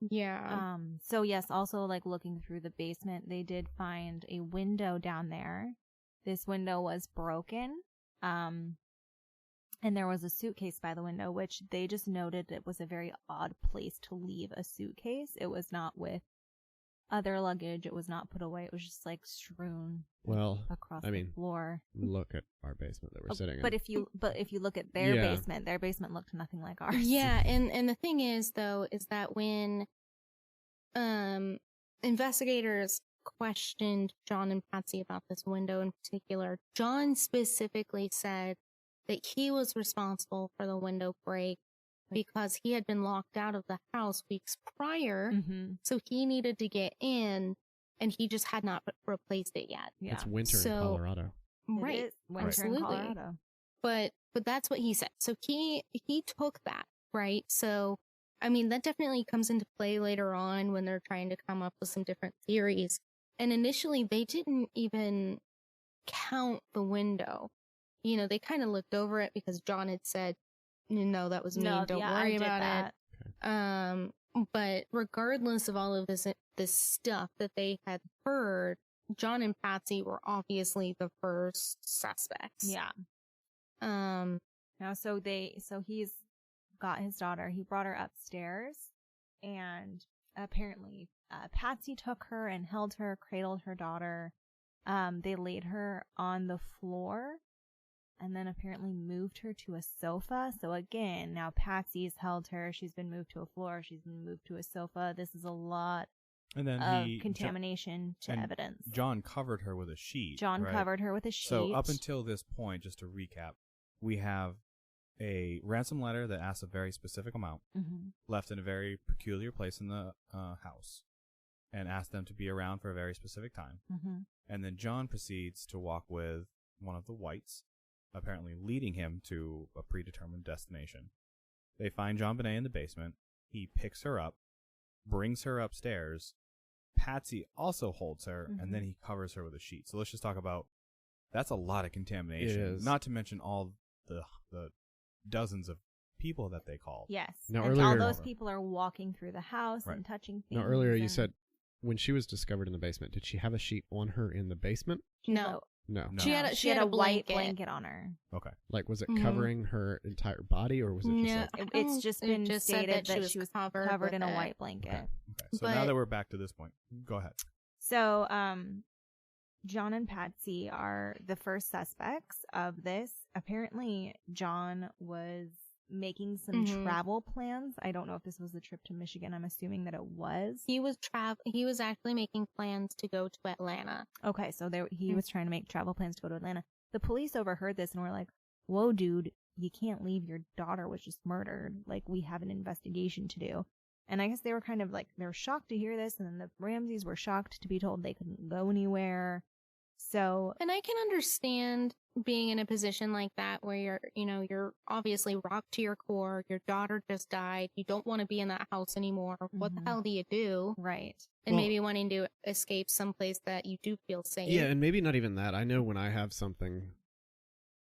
Yeah. So yes, also like looking through the basement, they did find a window down there. This window was broken. And there was a suitcase by the window, which they just noted it was a very odd place to leave a suitcase. It was not with other luggage. It was not put away. It was just like strewn across the floor. Look at our basement that we're sitting in. But if you look at their basement looked nothing like ours. Yeah, and the thing is though, is that when investigators questioned John and Patsy about this window in particular, John specifically said that he was responsible for the window break because he had been locked out of the house weeks prior, so he needed to get in, and he just had not replaced it yet. Yeah. It's winter in Colorado. Right. It is winter Absolutely. in Colorado. But that's what he said. So he took that, right? So, I mean, that definitely comes into play later on when they're trying to come up with some different theories. And initially, they didn't even count the window. You know, they kind of looked over it because John had said, no, that was me. Don't worry about it. But regardless of all of this stuff that they had heard, John and Patsy were obviously the first suspects. Yeah. Now, so he's got his daughter. He brought her upstairs, and apparently, Patsy took her and held her, cradled her daughter. They laid her on the floor, and then apparently moved her to a sofa. So again, now Patsy's held her. She's been moved to a floor. She's been moved to a sofa. This is a lot of contamination to evidence. John covered her with a sheet. Covered her with a sheet. So up until this point, just to recap, we have a ransom letter that asks a very specific amount, left in a very peculiar place in the house, and asked them to be around for a very specific time. And then John proceeds to walk with one of the whites, apparently leading him to a predetermined destination. They find John Bonet in the basement. He picks her up, brings her upstairs. Patsy also holds her, and then he covers her with a sheet. So let's just talk about, that's a lot of contamination. It is. Not to mention all the dozens of people that they called. Yes. Now, and earlier, all those people are walking through the house and touching things. Now, earlier you said when she was discovered in the basement, did she have a sheet on her in the basement? No. No. She had a white blanket. blanket on her. Okay. Like, was it covering her entire body, or was it just like... It's just been stated said that she was covered in a white blanket. Okay. So now that we're back to this point, go ahead. So, John and Patsy are the first suspects of this. Apparently, John was making some travel plans. I don't know if this was the trip to Michigan. I'm assuming that it was. He was actually making plans to go to Atlanta. Okay, so he was trying to make travel plans to go to Atlanta. The police overheard this and were like, "Whoa, dude, you can't leave. Your daughter was just murdered. Like, we have an investigation to do." And I guess they were kind of like, they were shocked to hear this, and then the Ramseys were shocked to be told they couldn't go anywhere. So, and I can understand being in a position like that where you're obviously rocked to your core. Your daughter just died. You don't want to be in that house anymore. What the hell do you do? Right. And maybe wanting to escape someplace that you do feel safe. Yeah, and maybe not even that. I know when I have something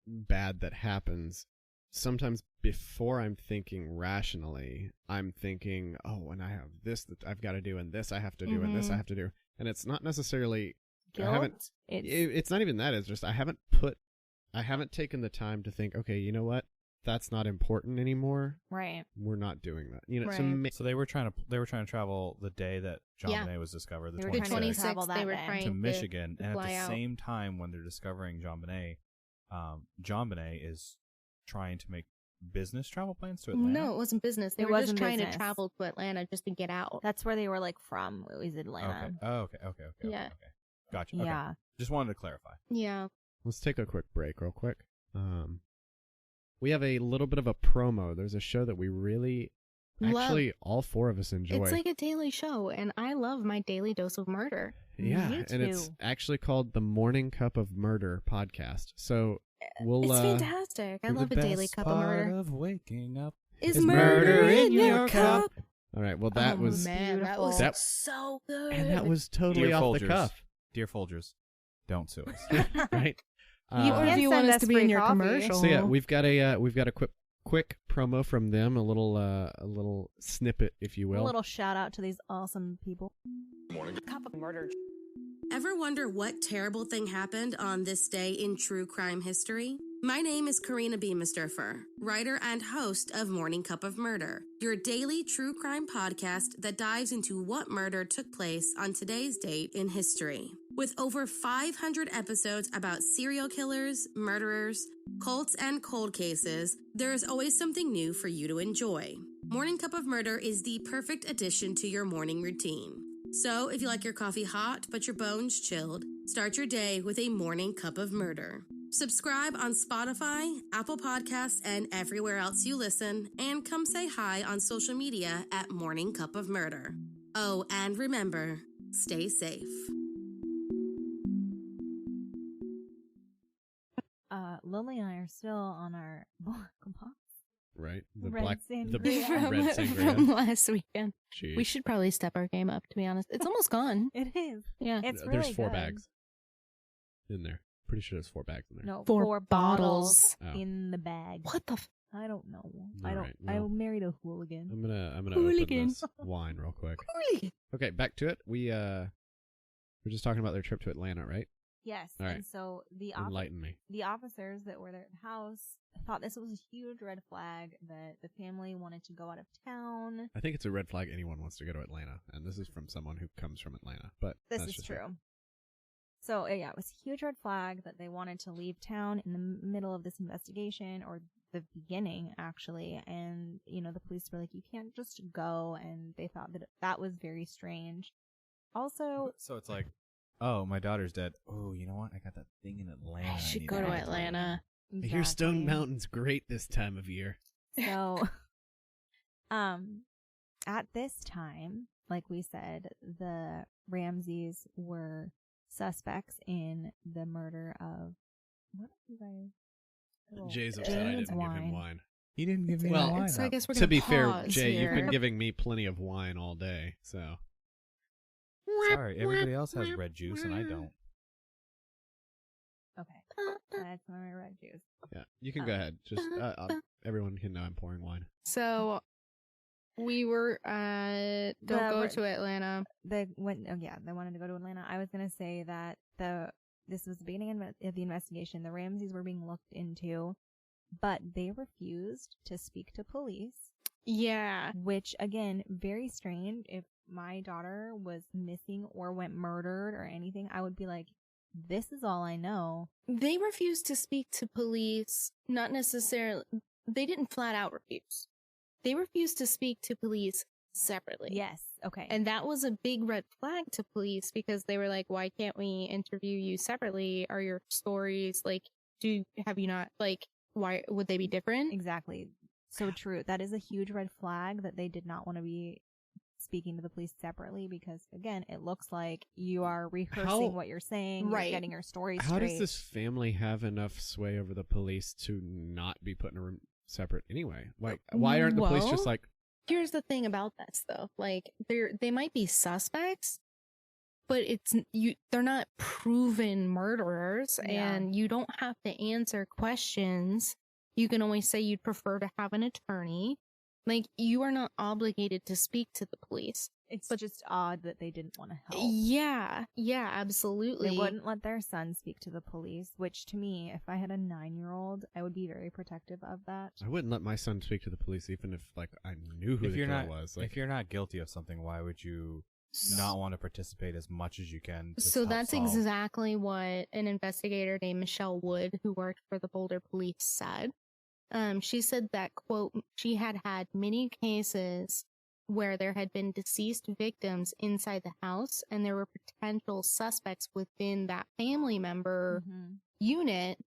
bad that happens, sometimes before I'm thinking rationally, I'm thinking, oh, and I have this that I've got to do, and this I have to do, and this I have to do. And it's not necessarily... guilt? It's not even that. It's just I haven't taken the time to think, okay, you know what? that's not important anymore, Right. we're not doing that. You know, Right. So they were trying to travel the day that JonBenet was discovered, the They were 26th, trying to travel 26th, that they were day. trying to Michigan, and at fly the out. same time when they're discovering JonBenet, JonBenet is trying to make business travel plans to Atlanta. No, it wasn't business. They It were just wasn't trying business. to travel to Atlanta just to get out. That's where they were like from. It was Atlanta. Okay. Oh, okay. Yeah. Okay. Gotcha. Okay. Yeah. Just wanted to clarify. Yeah. Let's take a quick break real quick. We have a little bit of a promo. There's a show that we really, actually, all four of us enjoy. It's like a daily show, and I love my daily dose of murder. Yeah, Me and it's too. actually called the Morning Cup of Murder podcast. So we'll It's fantastic. I love a daily cup of murder. Of waking up Is is murder in your cup? All right. Well, that Oh, was man, that was That- so good. and that was totally Dear off Folgers. the cuff, Dear Folgers, don't sue us. right? You or can if you send want us us to be free in your coffee. commercial. So yeah, we've got a quick promo from them, a little snippet, if you A will. little shout out to these awesome people. Cup of murder. Ever wonder what terrible thing happened on this day in true crime history? My name is Karina Beamisturfer, writer and host of Morning Cup of Murder, your daily true crime podcast that dives into what murder took place on today's date in history. With over 500 episodes about serial killers, murderers, cults, and cold cases, there is always something new for you to enjoy. Morning Cup of Murder is the perfect addition to your morning routine. So, if you like your coffee hot but your bones chilled, start your day with a Morning Cup of Murder. Subscribe on Spotify, Apple Podcasts, and everywhere else you listen, and come say hi on social media at Morning Cup of Murder. Oh, and remember, stay safe. Lily and I are still on our black box. Right, the Red black, the sangria. from, red from sangria. last weekend. Jeez. We should probably step our game up, to be honest. It's almost gone. It is. Yeah. It's There's really 4 good. bags in there. Pretty sure there's 4 bags in there. No, 4 4 bottles. Oh. in the bag. What the? I don't know. All I don't. right, I well. married a hooligan. I'm gonna Hooligan. open this wine real quick. Hooligan. Okay, back to it. We're just talking about their trip to Atlanta, right? Yes. All right. And so Enlighten me. the officers that were there at the house thought this was a huge red flag that the family wanted to go out of town. I think it's a red flag anyone wants to go to Atlanta, and this is from someone who comes from Atlanta. But This that's is just true. So yeah, it was a huge red flag that they wanted to leave town in the middle of this investigation, or the beginning actually. And the police were like, you can't just go, and they thought that that was very strange. Also, So it's like, oh, my daughter's dead. Oh, you know what? I got that thing in Atlanta. I should go to Atlanta. I hear Stone exactly. Mountain's great this time of year. So, at this time, like we said, the Ramseys were suspects in the murder of what are you guys? Oh, Jay's upset I James didn't give him wine. He didn't give me Well, the wine. So I up. guess we're To gonna be fair, pause Jay, here. you've been giving me plenty of wine all day, so. Sorry, everybody else has red juice and I don't. Okay, that's my red juice. Yeah, you can go ahead. Just everyone can know I'm pouring wine. So we were don't go to Atlanta. They went. Oh yeah, they wanted to go to Atlanta. I was gonna say that this was the beginning of the investigation. The Ramseys were being looked into, but they refused to speak to police. Yeah. Which again, very strange. If my daughter was missing or went murdered or anything, I would be like, this is all I know. They refused to speak to police, not necessarily, they didn't flat out refuse. They refused to speak to police separately. Yes. Okay. And that was a big red flag to police because they were like, why can't we interview you separately? Are your stories have you not, why would they be different? exactly. So true. That is a huge red flag that they did not want to be speaking to the police separately because, again, it looks like you are rehearsing what you're saying, Right. you're getting your story How straight. does this family have enough sway over the police to not be put in a room separate anyway? Like, why aren't the police Well, just like, Here's the thing about this though. They might be suspects, but they're not proven murderers, Yeah. and you don't have to answer questions. You can always say you'd prefer to have an attorney. You are not obligated to speak to the police. It's just odd that they didn't want to help. Yeah, absolutely. They wouldn't let their son speak to the police, which to me, if I had a 9-year-old, I would be very protective of that. I wouldn't let my son speak to the police even if I knew who the girl was. If you're not guilty of something, why would you not want to participate as much as you can? So that's exactly what an investigator named Michelle Wood, who worked for the Boulder police, said. She said that, quote, she had many cases where there had been deceased victims inside the house and there were potential suspects within that family member unit.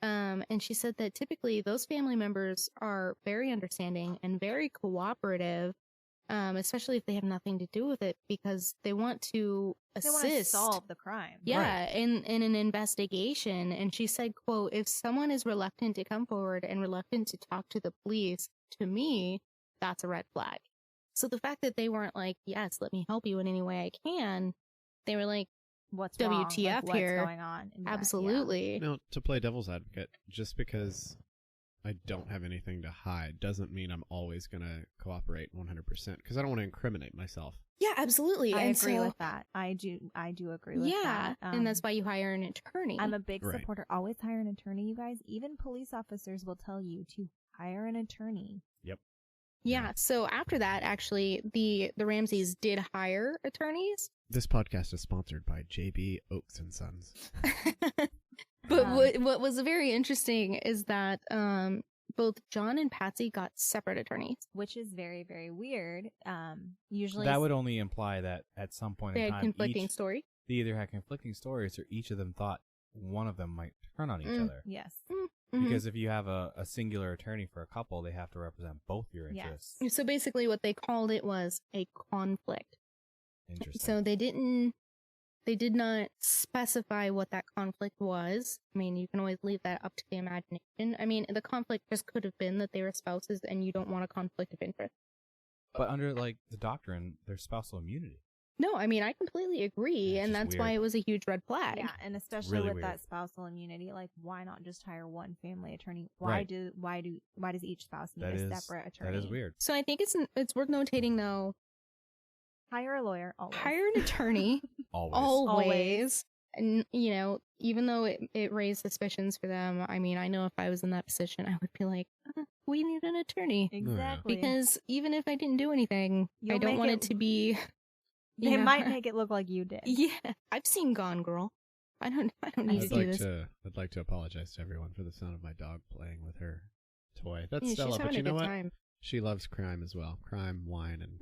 And she said that typically those family members are very understanding and very cooperative, especially if they have nothing to do with it, because they want to assist. They want to solve the crime. Yeah, right. in an investigation. And she said, quote, if someone is reluctant to come forward and reluctant to talk to the police, to me, that's a red flag. So the fact that they weren't like, yes, let me help you in any way I can, they were like, what's WTF wrong? Like, here? What's going on? Absolutely. Now, to play devil's advocate, just because I don't have anything to hide doesn't mean I'm always going to cooperate 100% because I don't want to incriminate myself. Yeah, absolutely. I agree with that. I do agree with that. And that's why you hire an attorney. I'm a big supporter. Always hire an attorney, you guys. Even police officers will tell you to hire an attorney. Yep. Yeah. So after that, actually, the Ramseys did hire attorneys. This podcast is sponsored by JB Oaks and Sons. But what was very interesting is that both John and Patsy got separate attorneys, which is very, very weird. Usually that would only imply that at some point in time they had conflicting stories. They either had conflicting stories, or each of them thought one of them might turn on each other. Yes. Because if you have a singular attorney for a couple, they have to represent both your interests. Yes. So basically what they called it was a conflict. Interesting. So they did not specify what that conflict was. I mean, you can always leave that up to the imagination. I mean, the conflict just could have been that they were spouses and you don't want a conflict of interest. But under, like, the doctrine, there's spousal immunity. No, I mean, I completely agree, and that's why it was a huge red flag. Yeah, and especially with that spousal immunity, like, why not just hire one family attorney? Why does each spouse need a separate attorney? That is weird. So I think it's worth notating, though. Hire a lawyer, always. Hire an attorney. Always. And, you know, even though it raised suspicions for them, I mean, I know if I was in that position, I would be like, we need an attorney. Exactly. Because even if I didn't do anything, I don't want it to be... They might make it look like you did. Yeah. I've seen Gone Girl. I don't need to do this. I'd like to apologize to everyone for the sound of my dog playing with her toy. That's yeah, Stella, but you know what? Time. She loves crime as well. Crime, wine, and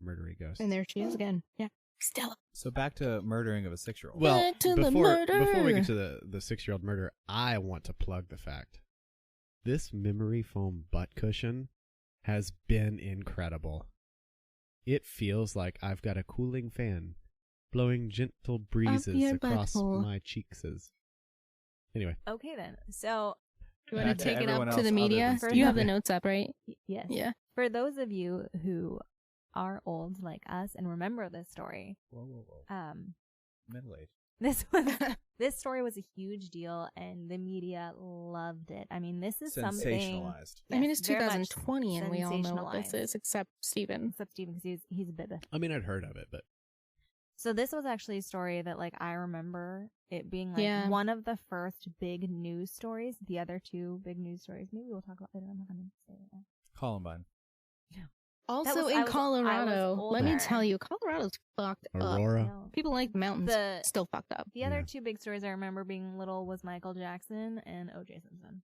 murdery ghosts. And there she is again. Yeah. Stella. So back to murdering of a 6-year-old. Well, before we get to the 6-year-old murder, I want to plug the fact. This memory foam butt cushion has been incredible. It feels like I've got a cooling fan blowing gentle breezes across my cheeks. Anyway. Okay, then. So, you want to take it up to the media? You have the notes up, right? Yes. Yeah. For those of you who are old like us and remember this story. Whoa. Middle age. This story was a huge deal, and the media loved it. I mean, this is something sensationalized. I mean, it's 2020, and we all know what this is, except Steven. Because he's a baby. I mean, I'd heard of it, but so this was actually a story that, like, I remember it being like one of the first big news stories. The other two big news stories, maybe we'll talk about later. I'm not going to say it now. Columbine. Yeah. Also in Colorado, let me tell you, Colorado's fucked Aurora. up. People like the mountains. Still fucked up. The other two big stories I remember being little was Michael Jackson and O.J. Simpson.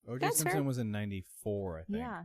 O.J. Simpson was in 94, I think. Yeah.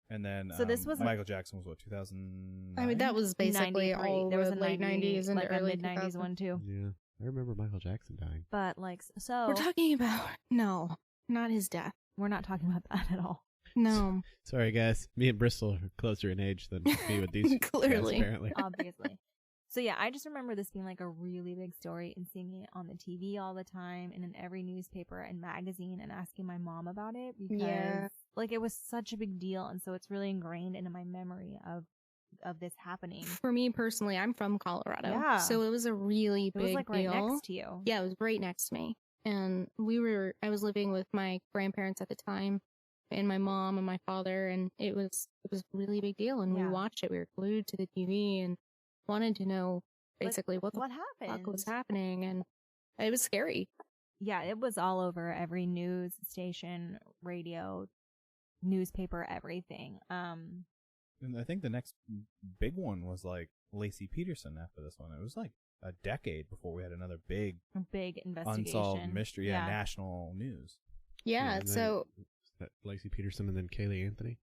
And then so this was Michael Jackson was, what, 2009? I mean, that was basically 93. all there was a late 90s and like early mid-90s one, too. Yeah. I remember Michael Jackson dying. But, like, so... We're talking about... No, not his death. We're not talking about that at all. No. Sorry, guys. Me and Bristol are closer in age than me with these Clearly. guys, apparently. Obviously. So, yeah, I just remember this being, like, a really big story and seeing it on the TV all the time and in every newspaper and magazine and asking my mom about it because, like, it was such a big deal. And so it's really ingrained into my memory of this happening. For me personally, I'm from Colorado. Yeah. So it was a really big deal. It was, like, right next to you. Yeah, it was right next to me. And I was living with my grandparents at the time. And my mom and my father, and it was a really big deal, and we watched it. We were glued to the TV, and wanted to know basically what happened. fuck was happening, and it was scary. Yeah, it was all over every news station, radio, newspaper, everything. And I think the next big one was like Lacey Peterson after this one. It was like a decade before we had another big investigation. Unsolved mystery, national news. Yeah, so that Lacey Peterson and then Kaylee Anthony.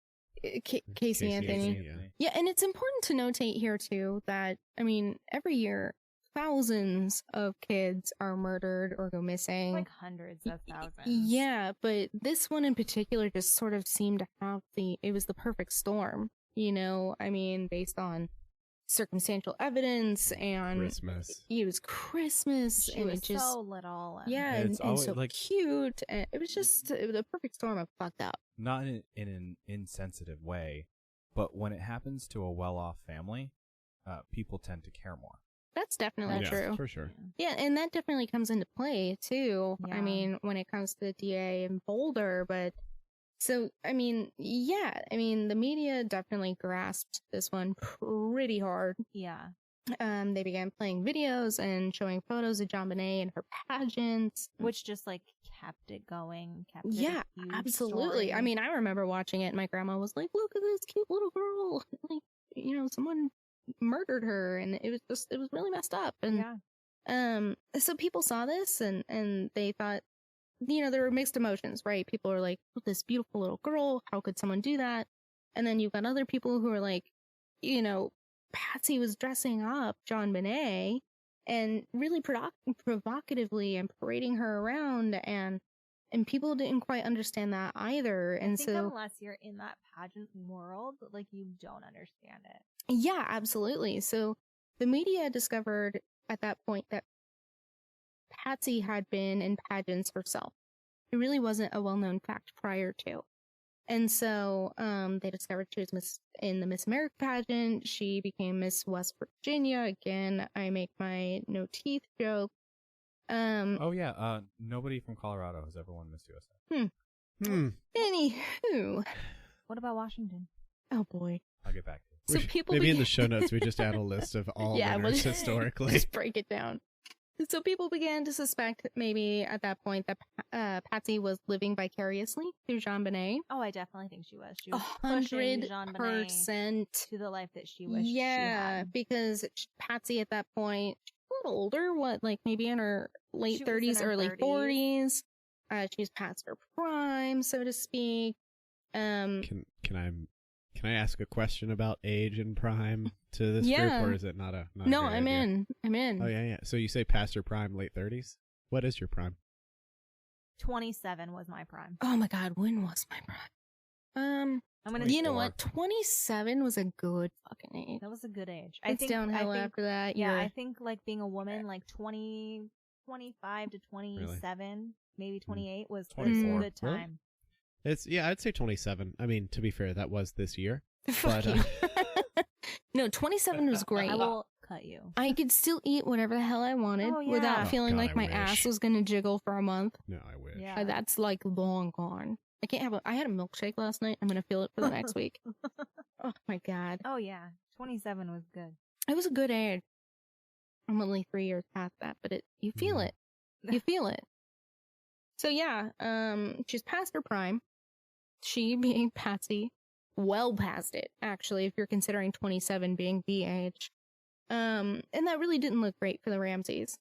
Casey Anthony. Yeah, and it's important to notate here too that, I mean, every year thousands of kids are murdered or go missing. Like hundreds of thousands. Yeah, but this one in particular just sort of seemed to have it was the perfect storm, you know? I mean, based on circumstantial evidence and Christmas. It was Christmas. She and was it just so little. and so like, cute. And it was just the perfect storm of fucked up. Not in an insensitive way, but when it happens to a well-off family, people tend to care more. That's definitely true. For sure. Yeah, and that definitely comes into play, too. Yeah. I mean, when it comes to the DA in Boulder, but... So, I mean, yeah, I mean, the media definitely grasped this one pretty hard. Yeah. They began playing videos and showing photos of JonBenét and her pageants. Which just, like, kept it going. Yeah, absolutely. Story. I mean, I remember watching it and my grandma was like, look at this cute little girl. Like, you know, someone murdered her, and it was really messed up. And so people saw this and they thought, you know, there were mixed emotions, right? People are like, oh, this beautiful little girl, how could someone do that? And then you've got other people who are like, you know, Patsy was dressing up JonBenét and really provocatively and parading her around, and people didn't quite understand that either. And I think so unless you're in that pageant world, like, you don't understand it. Yeah, absolutely. So the media discovered at that point that Patsy had been in pageants herself. It really wasn't a well-known fact prior to. And so they discovered she was in the Miss America pageant. She became Miss West Virginia. Again, I make my no teeth joke. Nobody from Colorado has ever won Miss USA. Anywho. What about Washington? Oh, boy. I'll get back to So people maybe in the show notes we just add a list of all winners historically. Just break it down. So people began to suspect maybe at that point that Patsy was living vicariously through JonBenét. Oh, I definitely think she was. She was 100% to the life that she wished she had. Because Patsy at that point, a little older, like maybe in her late 30s, early 40s. She's past her prime, so to speak. Can I ask a question about age and prime to this group, or is it not a? No, I'm in. Oh yeah. So you say past her prime, late 30s. What is your prime? 27 was my prime. Oh my God, when was my prime? You know what? 27 was a good fucking age. That was a good age. I think downhill after that. Yeah, I think like being a woman, like 25 to 27, maybe 28 was a good time. Really? I'd say 27. I mean, to be fair, that was this year. Fuck you. No, 27 was great. I will cut you. I could still eat whatever the hell I wanted without feeling like my ass was going to jiggle for a month. No, I wish. Yeah. That's like long gone. I had a milkshake last night. I'm going to feel it for the next week. Oh my God. Oh yeah. 27 was good. It was a good age. I'm only 3 years past that, but you feel it. You feel it. So yeah, she's past her prime. She being Patsy, well past it, actually, if you're considering 27 being the age. And that really didn't look great for the Ramseys.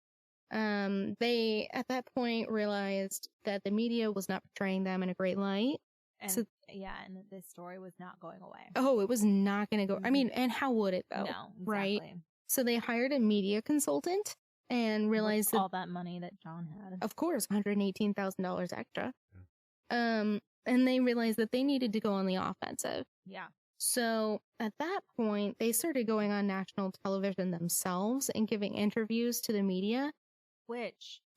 They, at that point, realized that the media was not portraying them in a great light. And and this story was not going away. Oh, it was not going to go. I mean, and how would it, though? No, exactly. Right? So they hired a media consultant and realized all that money that John had. Of course, $118,000 extra. And they realized that they needed to go on the offensive. Yeah. So at that point, they started going on national television themselves and giving interviews to the media.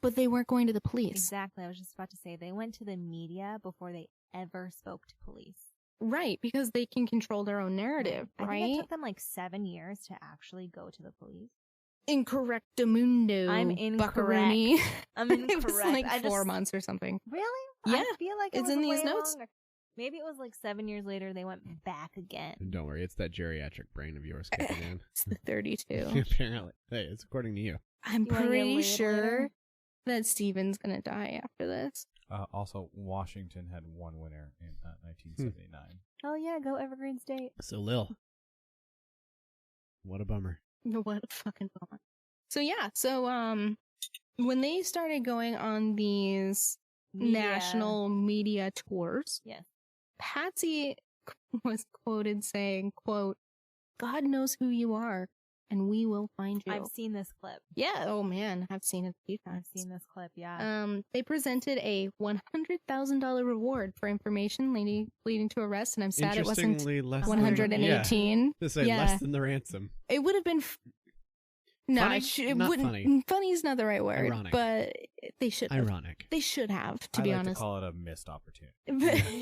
But they weren't going to the police. Exactly. I was just about to say, they went to the media before they ever spoke to police. Right, because they can control their own narrative, right? I think it took them like 7 years to actually go to the police. Incorrectamundo. I'm incorrect. Buckaroni. I'm incorrect. It was like 4 months or something. Really? Yeah. I feel like it's in these notes. Longer. Maybe it was like 7 years later they went back again. And don't worry, it's that geriatric brain of yours kicking in. It's the 32. Apparently. Hey, it's according to you. I'm You wanna get pretty laid sure later? that Steven's gonna die after this. Also, Washington had one winner in 1979. Oh yeah, go Evergreen State. So, Lil. What a bummer. What a fucking bummer. So yeah, when they started going on these national media tours, Yes. Patsy was quoted saying, quote, "God knows who you are, and we will find you." I've seen this clip. Yeah, oh man, I've seen it a few times. I've seen this clip, yeah. They presented a $100,000 reward for information leading to arrest, and I'm sad it wasn't Interestingly, less 118. To say Yeah. less than the ransom. It would have been. No, Funny? it Not wouldn't. funny. Funny is not the right word, Ironic. but they should. Ironic. They should have, to I be like honest. to call it a missed opportunity.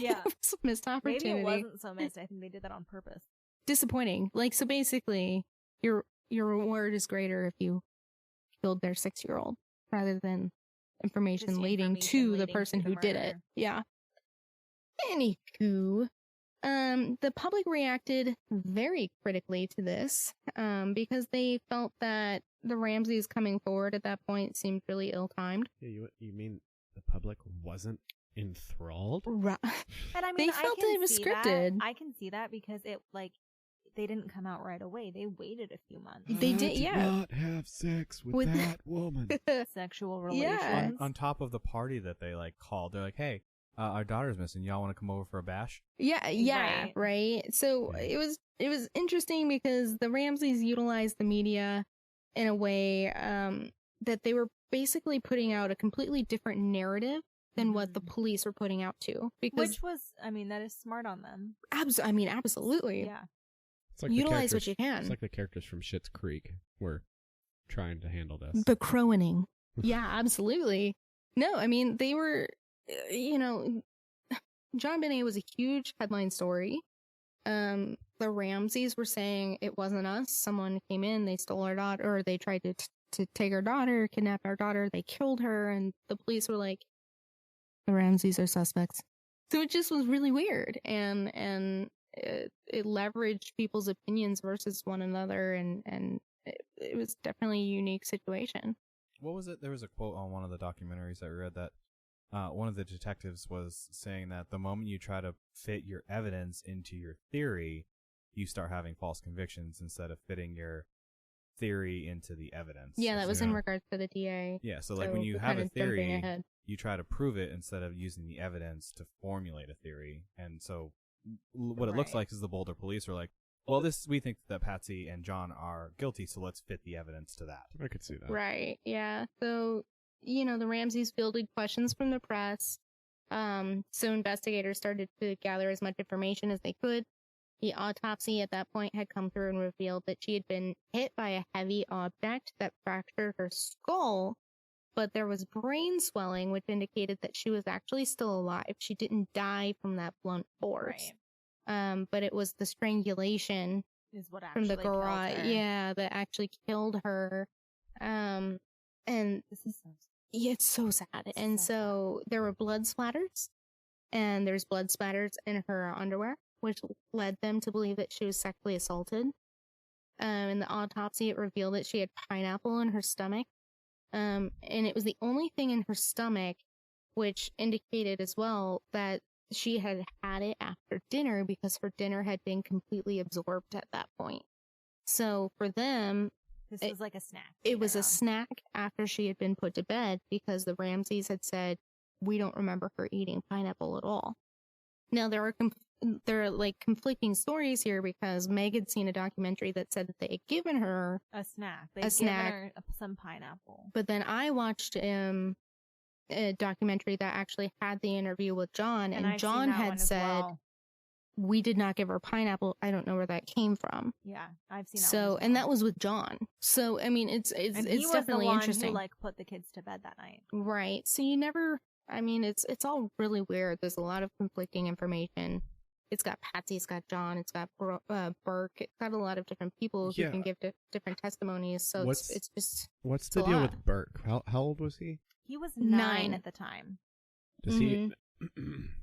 Yeah. It's a missed opportunity. Maybe it wasn't so missed. I think they did that on purpose. Disappointing. Like, so basically, your reward is greater if you killed their 6-year-old rather than information Just leading information to the leading person to the who did it. murder. Yeah. Anywho, the public reacted very critically to this, because they felt that the Ramseys coming forward at that point seemed really ill-timed. Yeah, you mean the public wasn't enthralled? Right. And I mean, They felt I can it was see that. scripted. I can see that because they didn't come out right away. They waited a few months. They did, yeah. not have sex with With- that woman. Sexual Yeah. relations. On top of the party that they called, they're like, "Hey, our daughter's missing. Y'all want to come over for a bash?" Yeah, Right. right. So Yeah. it was interesting because the Ramseys utilized the media in a way that they were basically putting out a completely different narrative than what the police were putting out too. Because Which was, I mean, that is smart on them. absolutely. Yeah. It's like the Utilize what characters- you can. It's like the characters from Schitt's Creek were trying to handle this. The croning. Yeah, absolutely. No, I mean, they were, John Benet was a huge headline story. The Ramseys were saying it wasn't us. Someone came in, they stole our daughter, or they tried to take our daughter, kidnap our daughter. They killed her, and the police were like, the Ramseys are suspects. So it just was really weird, and it leveraged people's opinions versus one another, and it was definitely a unique situation. What was it? There was a quote on one of the documentaries that we read that one of the detectives was saying that the moment you try to fit your evidence into your theory, you start having false convictions instead of fitting your theory into the evidence. Yeah, that was So, in regards to the DA. Yeah, so like when you we're have a kinda jumping theory, ahead. you try to prove it instead of using the evidence to formulate a theory. And so what it looks Right. like is the Boulder police are like, well, we think that Patsy and John are guilty, so let's fit the evidence to that. I could see that. Right, yeah. So, the Ramseys fielded questions from the press. So investigators started to gather as much information as they could. The autopsy at that point had come through and revealed that she had been hit by a heavy object that fractured her skull, but there was brain swelling, which indicated that she was actually still alive. She didn't die from that blunt force. Right. But it was the strangulation Is what from actually the killed garage, her. yeah, that actually killed her. And This is so yeah, it's so sad. And So so there were blood splatters, and there's blood splatters in her underwear, which led them to believe that she was sexually assaulted. In the autopsy, it revealed that she had pineapple in her stomach. And it was the only thing in her stomach, which indicated as well that she had had it after dinner because her dinner had been completely absorbed at that point. So for them, This It- was like a snack. it was a later on. snack after she had been put to bed because the Ramseys had said, we don't remember her eating pineapple at all. Now, there are like conflicting stories here because Meg had seen a documentary that said that they had given her, A snack. A They'd snack. given her some pineapple. but then I watched a documentary that actually had the interview with John, and I've seen John that one had as said, well. we did not give her pineapple. I don't know where that came from. Yeah, I've seen that. So, one as and well. that was with John. So, I mean, it's and he it's was definitely the one interesting. who put the kids to bed that night. Right. So you never, I mean, it's all really weird. There's a lot of conflicting information. It's got Patsy, it's got John, it's got Burke. It's got a lot of different people who Yeah. can give different testimonies. So it's just, What's it's the a deal lot. with Burke? How old was he? He was 9 9 at the time. Does he? Mhm.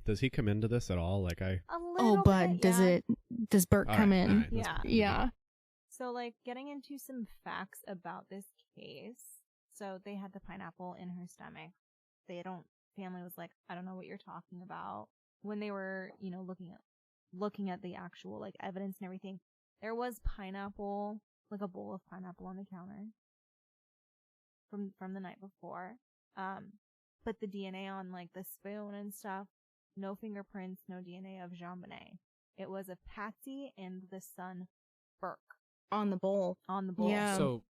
Does he come into this at all? Like A Oh, little bud, bit, does Burke All come right, in? all right, let's Yeah. begin. Yeah. So, like, getting into some facts about this case. So, they had the pineapple in her stomach. Family was like, I don't know what you're talking about. When they were, looking at the actual, like, evidence and everything, there was pineapple, like a bowl of pineapple on the counter from the night before. But the DNA on, like, the spoon and stuff, no fingerprints, no DNA of JonBenet. It was of Patsy and the son, Burke. On the bowl. Yeah. So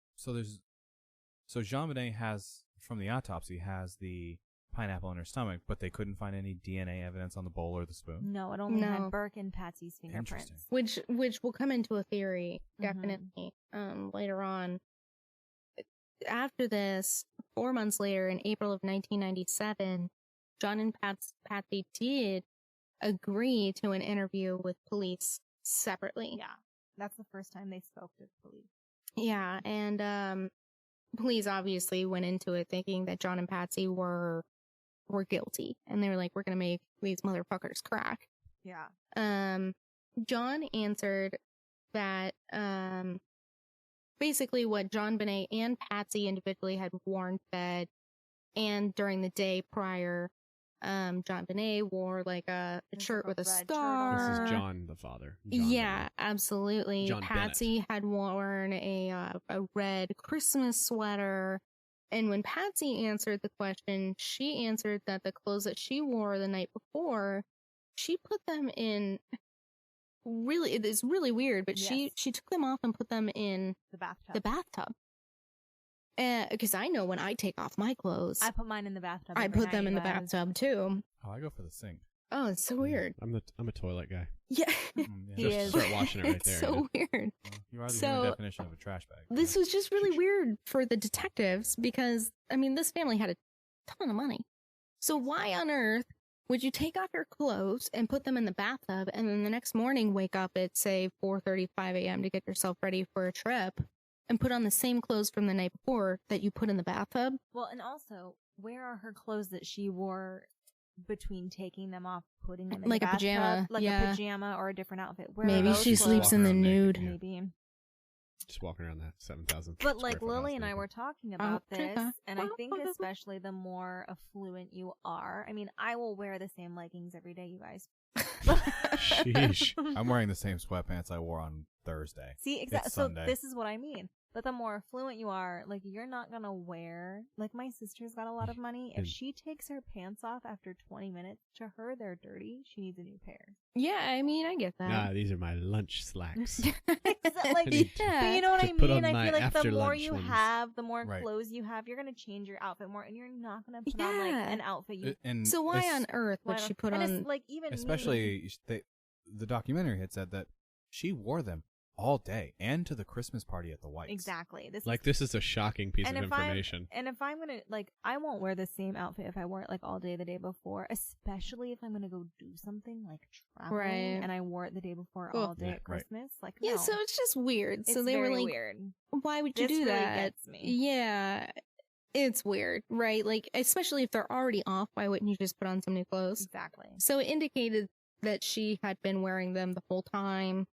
JonBenet has, from the autopsy, has the pineapple in her stomach, but they couldn't find any DNA evidence on the bowl or the spoon. No, it only No. had Burke and Patsy's fingerprints. Which will come into a theory, Mhm. definitely, later on. After this, 4 months later, in April of 1997, John and Patsy did agree to an interview with police separately. Yeah. That's the first time they spoke to police. Yeah, and police obviously went into it thinking that John and Patsy were guilty, and they were like, "We're gonna make these motherfuckers crack." Yeah. John answered that basically what JonBenet and Patsy individually had worn fed, and during the day prior, JonBenet wore like a shirt with a star. This is John, the father. John Yeah, Bennett. absolutely. John Patsy had worn a red Christmas sweater. And when Patsy answered the question, she answered that the clothes that she wore the night before, she put them in really, it's really weird, but she took them off and put them in The bathtub. the bathtub. Because I know when I take off my clothes, I put mine in the bathtub. I every put them night, in the guys. bathtub too. Oh, I go for the sink. Oh, it's so weird. I'm a toilet guy. Yeah. He Just is. start washing it right It's there. so weird. Well, you are the So, human definition of a trash bag. This was just really weird for the detectives because, I mean, this family had a ton of money. So why on earth would you take off your clothes and put them in the bathtub and then the next morning wake up at, say, 4:35 a.m. to get yourself ready for a trip and put on the same clothes from the night before that you put in the bathtub? Well, and also, where are her clothes that she wore between taking them off, putting them in Like the a bathtub? pajama, Like yeah. a pajama or a different outfit. Where are Maybe those she clothes? sleeps in the Walking around naked, nude. yeah. Maybe. Just walking around that 7,000. But like square foot Lily house and I naked. were talking about this, yeah. and I think especially the more affluent you are. I mean, I will wear the same leggings every day, you guys. Sheesh. I'm wearing the same sweatpants I wore on Thursday. See, exactly. It's So Sunday. this is what I mean. But the more affluent you are, like you're not gonna wear. Like my sister's got a lot of money. If And- she takes her pants off after 20 minutes, to her they're dirty. She needs a new pair. Yeah, I mean, I get that. Nah, these are my lunch slacks. Like, I need to- but you know what to I put mean? on I my feel like the after more lunch you ones. have, the more Right. clothes you have, you're gonna change your outfit more, and you're not gonna put on like Yeah. an outfit you. And So why es- on earth why would not- she put and on... it's, like even me, especially the documentary had said that she wore them all day and to the Christmas party at the Whites. exactly. This is a shocking piece And of if I'm- information. And if I'm gonna like, I won't wear the same outfit if I wore it like all day the day before, especially if I'm gonna go do something like traveling Right. and I wore it the day before Oh. all day Yeah, at right. Christmas. Like, Yeah, no. so it's just weird. It's So they were very like, weird. why would you This do really that? gets me. Yeah, it's weird, right? Like, especially if they're already off, why wouldn't you just put on some new clothes? Exactly. So it indicated that she had been wearing them the whole time,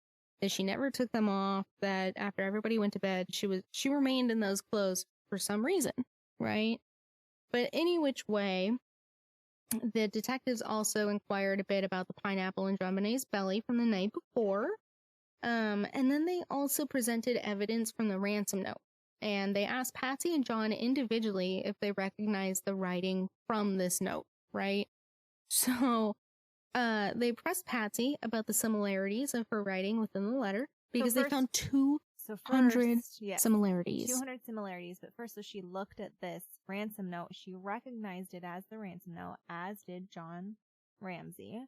that she never took them off, that after everybody went to bed, she remained in those clothes for some reason, right? But any which way, the detectives also inquired a bit about the pineapple in JonBenet's belly from the night before. And then they also presented evidence from the ransom note. And they asked Patsy and John individually if they recognized the writing from this note, right? So, they pressed Patsy about the similarities of her writing within the letter because they first- found 200 similarities. 200 similarities, but first, as she looked at this ransom note, she recognized it as the ransom note, as did John Ramsey,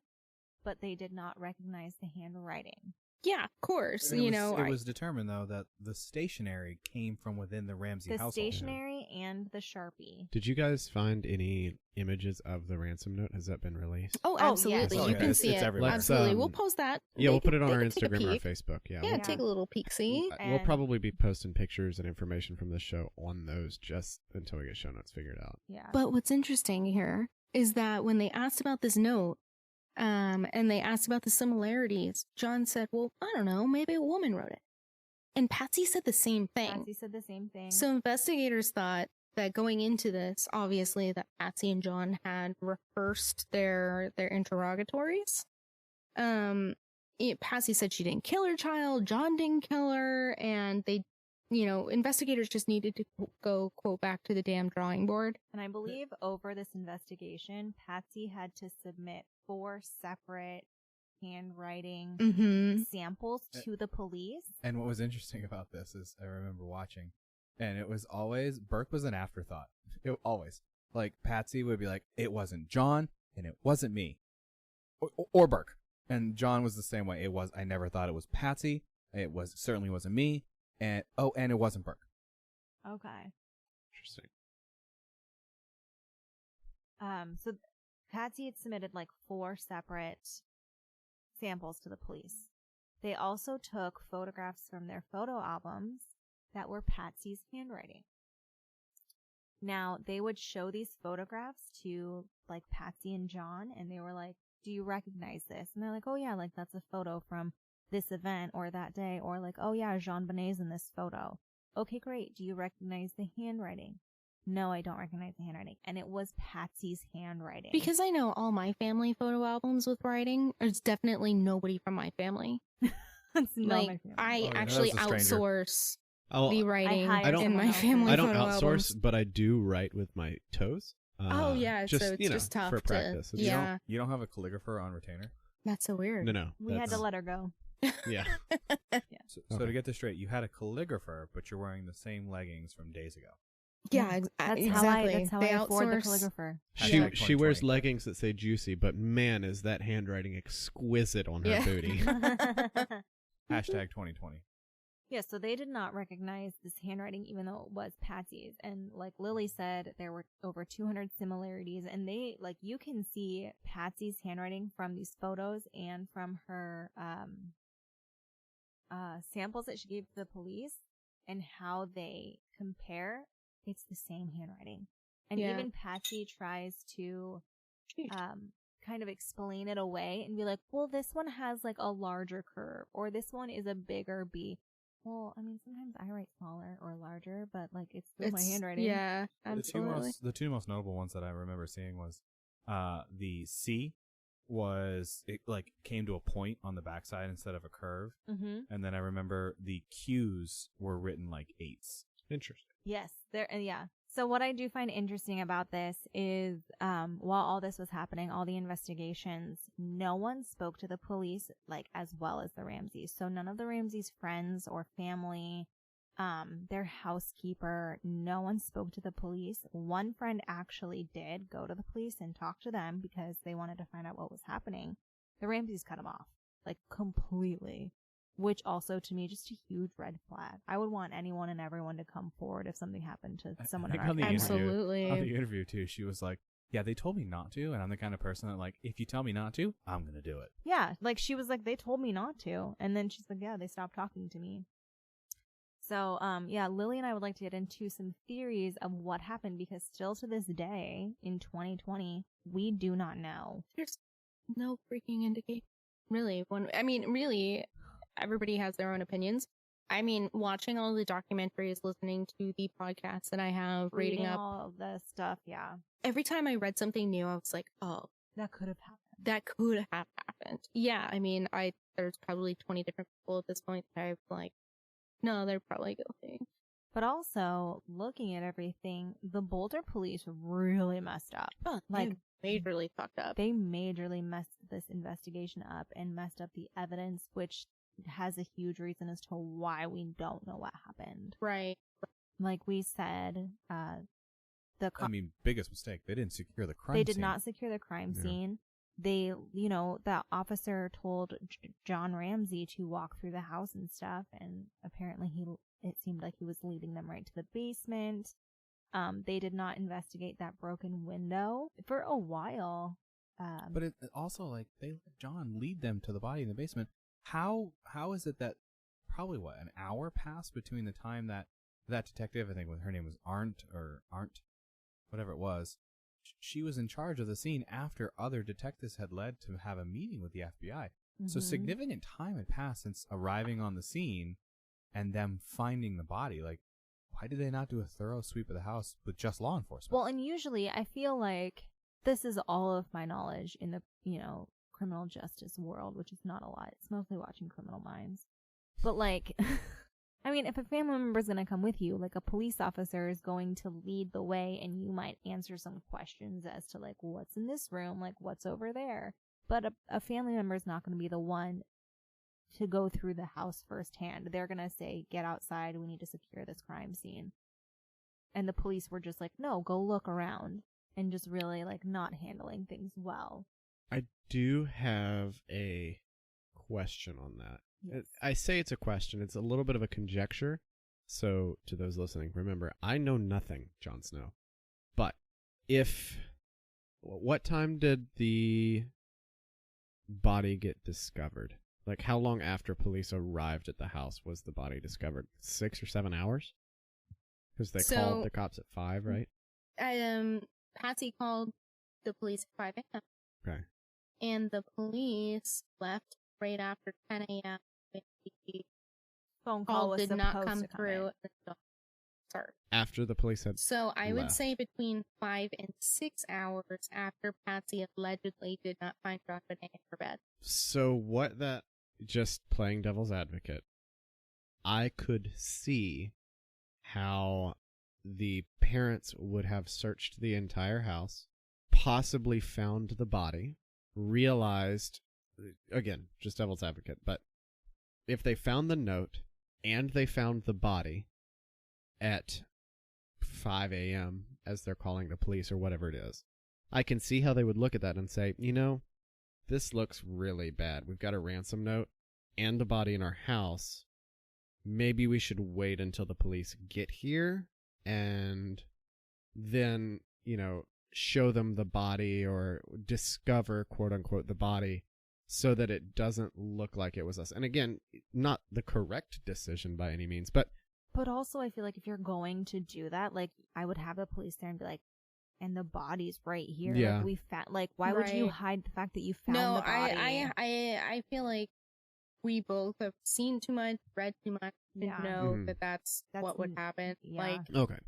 but they did not recognize the handwriting. Yeah, of course. And It it was determined though that the stationery came from within the Ramsey The household. stationery and the Sharpie. Did you guys find any images of the ransom note? Has that been released? Oh, Oh, absolutely. yes. You Oh, can yeah, see it's it. everywhere. Absolutely. Let's, We'll post that. Yeah, we'll They put it on our can take a Instagram or our peek. Facebook. Yeah, Yeah, Yeah. take a little peek. See? we'll And- probably be posting pictures and information from the show on those just until we get show notes figured out. Yeah. But what's interesting here is that when they asked about this note, and they asked about the similarities, John said, well, I don't know, maybe a woman wrote it. And Patsy said the same thing. Patsy said the same thing. So investigators thought that going into this, obviously, that Patsy and John had rehearsed their interrogatories. Patsy said she didn't kill her child, John didn't kill her, and they, investigators just needed to go, quote, back to the damn drawing board. And I believe over this investigation, Patsy had to submit 4 separate handwriting samples to the police. And what was interesting about this is I remember watching, and it was always, Burke was an afterthought. It always. Like, Patsy would be like, it wasn't John, and it wasn't me. Or Burke. And John was the same way. I never thought it was Patsy. Certainly wasn't me. And it wasn't Burke. Okay. Interesting. So Patsy had submitted like 4 separate samples to the police. They also took photographs from their photo albums that were Patsy's handwriting. Now, they would show these photographs to like Patsy and John, and they were like, do you recognize this? And they're like, oh yeah, like that's a photo from this event or that day. Or like, oh yeah, Jean-Benet's in this photo. Okay, great. Do you recognize the handwriting? No, I don't recognize the handwriting. And it was Patsy's handwriting. Because I know all my family photo albums with writing, there's definitely nobody from my family. It's not like, my family. I actually outsource the writing in my family I don't photo outsource, albums. but I do write with my toes. So it's just tough for practice. Yeah. You don't have a calligrapher on retainer? That's so weird. No. We had to let her go. Yeah. So to get this straight, you had a calligrapher, but you're wearing the same leggings from days ago. Yeah, That's exactly. how I afford the calligrapher. She wears leggings that say juicy, but man, is that handwriting exquisite on her booty. Hashtag 2020. Yeah, so they did not recognize this handwriting, even though it was Patsy's. And like Lily said, there were over 200 similarities. And they, like, you can see Patsy's handwriting from these photos and from her samples that she gave to the police and how they compare. It's the same handwriting. And even Patsy tries to kind of explain it away and be like, well, this one has like a larger curve, or this one is a bigger B. Well, I mean, sometimes I write smaller or larger, but like it's still my handwriting. Yeah, absolutely. The two most notable ones that I remember seeing was the C was, it like came to a point on the backside instead of a curve. Mm-hmm. And then I remember the Q's were written like 8s. Interesting. Yes, So what I do find interesting about this is, while all this was happening, all the investigations, no one spoke to the police, like, as well as the Ramseys. So none of the Ramseys' friends or family, their housekeeper, no one spoke to the police. One friend actually did go to the police and talk to them because they wanted to find out what was happening. The Ramseys cut him off, like, completely. Which also, to me, just a huge red flag. I would want anyone and everyone to come forward if something happened to someone in our family. Absolutely. On the interview, too, she was like, yeah, they told me not to, and I'm the kind of person that, like, if you tell me not to, I'm going to do it. Yeah, like, she was like, they told me not to. And then she's like, yeah, they stopped talking to me. So, Lily and I would like to get into some theories of what happened, because still to this day, in 2020, we do not know. There's no freaking indication. Really. Really, everybody has their own opinions. I mean, watching all the documentaries, listening to the podcasts that I have, reading up all of the stuff, yeah. Every time I read something new, I was like, oh, that could have happened. That could have happened. Yeah, I mean, there's probably 20 different people at this point that I'm like, no, they're probably guilty. But also, looking at everything, the Boulder police really messed up. Oh, like, majorly fucked up. They majorly messed this investigation up and messed up the evidence, which has a huge reason as to why we don't know what happened. Right. Like we said, biggest mistake. They didn't secure the crime scene. They did not secure the crime scene. They, that officer told John Ramsey to walk through the house and stuff, and apparently it seemed like he was leading them right to the basement. They did not investigate that broken window for a while. But it also, like, they let John lead them to the body in the basement. How is it that probably an hour passed between the time that detective, I think her name was Arndt, whatever it was, she was in charge of the scene after other detectives had led to have a meeting with the FBI. So Mm-hmm. significant time had passed since arriving on the scene and them finding the body. Like, why did they not do a thorough sweep of the house with just law enforcement? Well, and usually I feel like this is all of my knowledge in the, criminal justice world, which is not a lot. It's mostly watching Criminal Minds. But like, I mean, if a family member is going to come with you, like a police officer is going to lead the way and you might answer some questions as to like, what's in this room? Like, what's over there? But a family member is not going to be the one to go through the house firsthand. They're going to say, get outside. We need to secure this crime scene. And the police were just like, no, go look around, and just really like not handling things well. I do have a question on that. Yes. I say it's a question. It's a little bit of a conjecture. So to those listening, remember, I know nothing, Jon Snow. But what time did the body get discovered? Like, how long after police arrived at the house was the body discovered? 6 or 7 hours? Because they called the cops at 5, right? Patsy called the police at 5 a.m. Okay. And the police left right after 10 a.m. when the Phone call call was did not supposed come to come through. in. Sorry. After the police had So I would left. say between 5 and 6 hours after Patsy allegedly did not find John Bonet in her bed. So what that, just playing devil's advocate, I could see how the parents would have searched the entire house, possibly found the body, realized, again, just devil's advocate, but if they found the note and they found the body at 5 a.m., as they're calling the police or whatever it is, I can see how they would look at that and say, this looks really bad. We've got a ransom note and the body in our house. Maybe we should wait until the police get here and then, show them the body or discover, quote unquote, the body so that it doesn't look like it was us. And again, not the correct decision by any means, but also I feel like if you're going to do that, like I would have the police there and be like, and the body's right here. Yeah. Like, we found, like, why would you Right. hide the fact that you found No, the body? I feel like we both have seen too much, read too much to Yeah. know Mhm. that that's what would happen. yeah. Like, okay.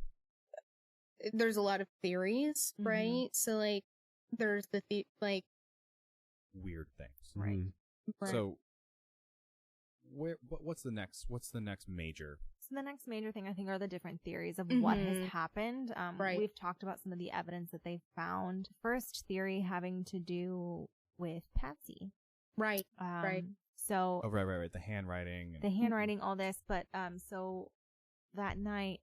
there's a lot of theories, Mhm. right? So, like, there's like, Weird things. Right. Mhm. right. So, what's the next major? So the next major thing I think are the different theories of what has Mhm. happened. Right. We've talked about some of the evidence that they found. First theory having to do with Patsy. right, right. So Oh, right. The handwriting. And the handwriting, all this, but so that night,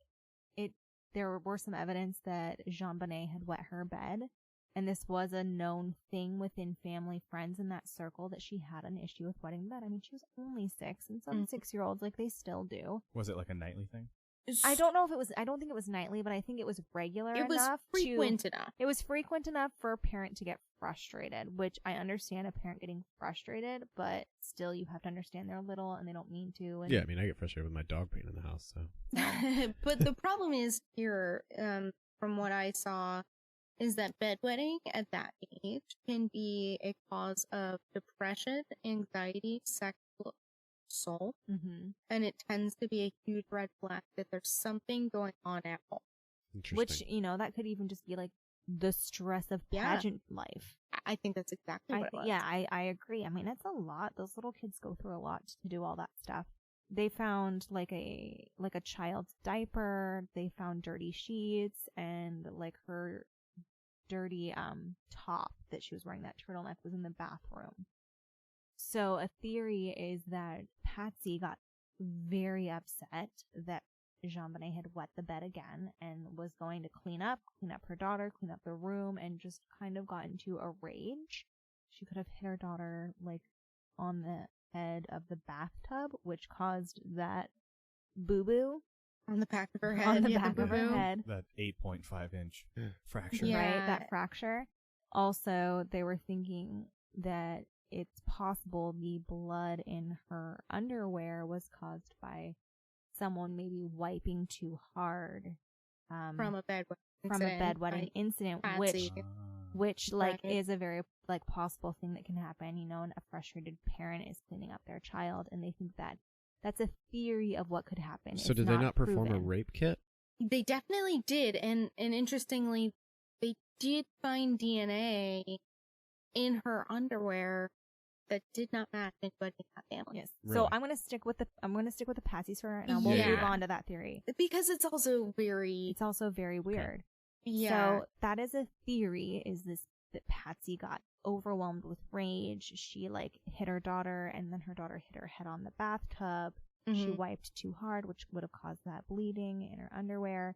there were some evidence that Jean Bonnet had wet her bed, and this was a known thing within family friends in that circle that she had an issue with wetting the bed. I mean, she was only 6, and some Mhm. 6-year-olds, like, they still do. Was it like a nightly thing? I don't know if it was. I don't think it was nightly, but I think it was regular It was enough. frequent enough. It was frequent enough for a parent to get frustrated, which I understand a parent getting frustrated, but still, you have to understand they're little and they don't mean to. And Yeah, I mean, I get frustrated with my dog being in the house, so. But the problem is here, from what I saw, is that bedwetting at that age can be a cause of depression, anxiety, sexual assault, Mm-hmm. and it tends to be a huge red flag that there's something going on at home. Interesting. Which, that could even just be like the stress of Yeah. pageant life. I think that's exactly what it was. Yeah, I agree. I mean, it's a lot. Those little kids go through a lot to do all that stuff. They found like a child's diaper. They found dirty sheets and like her dirty top that she was wearing. That turtleneck was in the bathroom. So a theory is that Patsy got very upset that Jean Bonnet had wet the bed again and was going to clean up her daughter, clean up the room, and just kind of got into a rage. She could have hit her daughter like on the head of the bathtub, which caused that boo-boo On the back of her head. on the yeah, back of her boo-boo. head. That 8.5-inch fracture. Yeah. Right, that fracture. Also, they were thinking that it's possible the blood in her underwear was caused by someone maybe wiping too hard. From a bedwetting. from a bedwetting incident, Patsy. which like is a very like possible thing that can happen. You know, and a frustrated parent is cleaning up their child, and they think that that's a theory of what could happen. So did they not perform a rape kit? They definitely did, and interestingly, they did find DNA in her underwear that did not match anybody in that family. Yes. Really? So I'm gonna stick with the Patsy's for right now. We'll move on to that theory because it's also very weird. Yeah. So that is a theory. Is this that Patsy got overwhelmed with rage? She like hit her daughter, and then her daughter hit her head on the bathtub. She wiped too hard, which would have caused that bleeding in her underwear.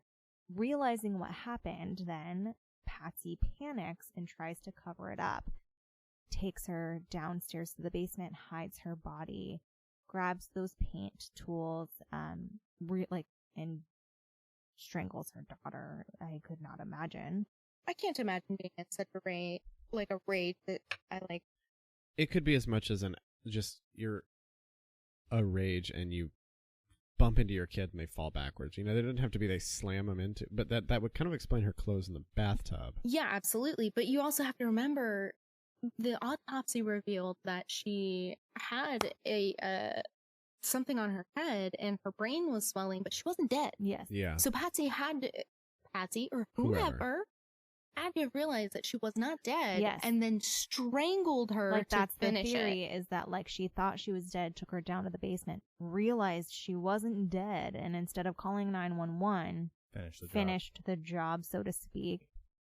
Realizing what happened, then Patsy panics and tries to cover it up. Takes her downstairs to the basement, hides her body, grabs those paint tools, and strangles her daughter. I could not imagine. I can't imagine being in such a rage that I like. It could be as much as you're a rage and you bump into your kid and they fall backwards. You know, they didn't have to be they slam them into, but that would kind of explain her clothes in the bathtub. Yeah, absolutely. But you also have to remember the autopsy revealed that she had a something on her head and her brain was swelling, but she wasn't dead. Yes. Yeah. So Patsy or whoever had to realize that she was not dead. Yes. And then strangled her like to that's finish the theory it. Is that like she thought she was dead, took her down to the basement, realized she wasn't dead, and instead of calling 911, finished the job, so to speak,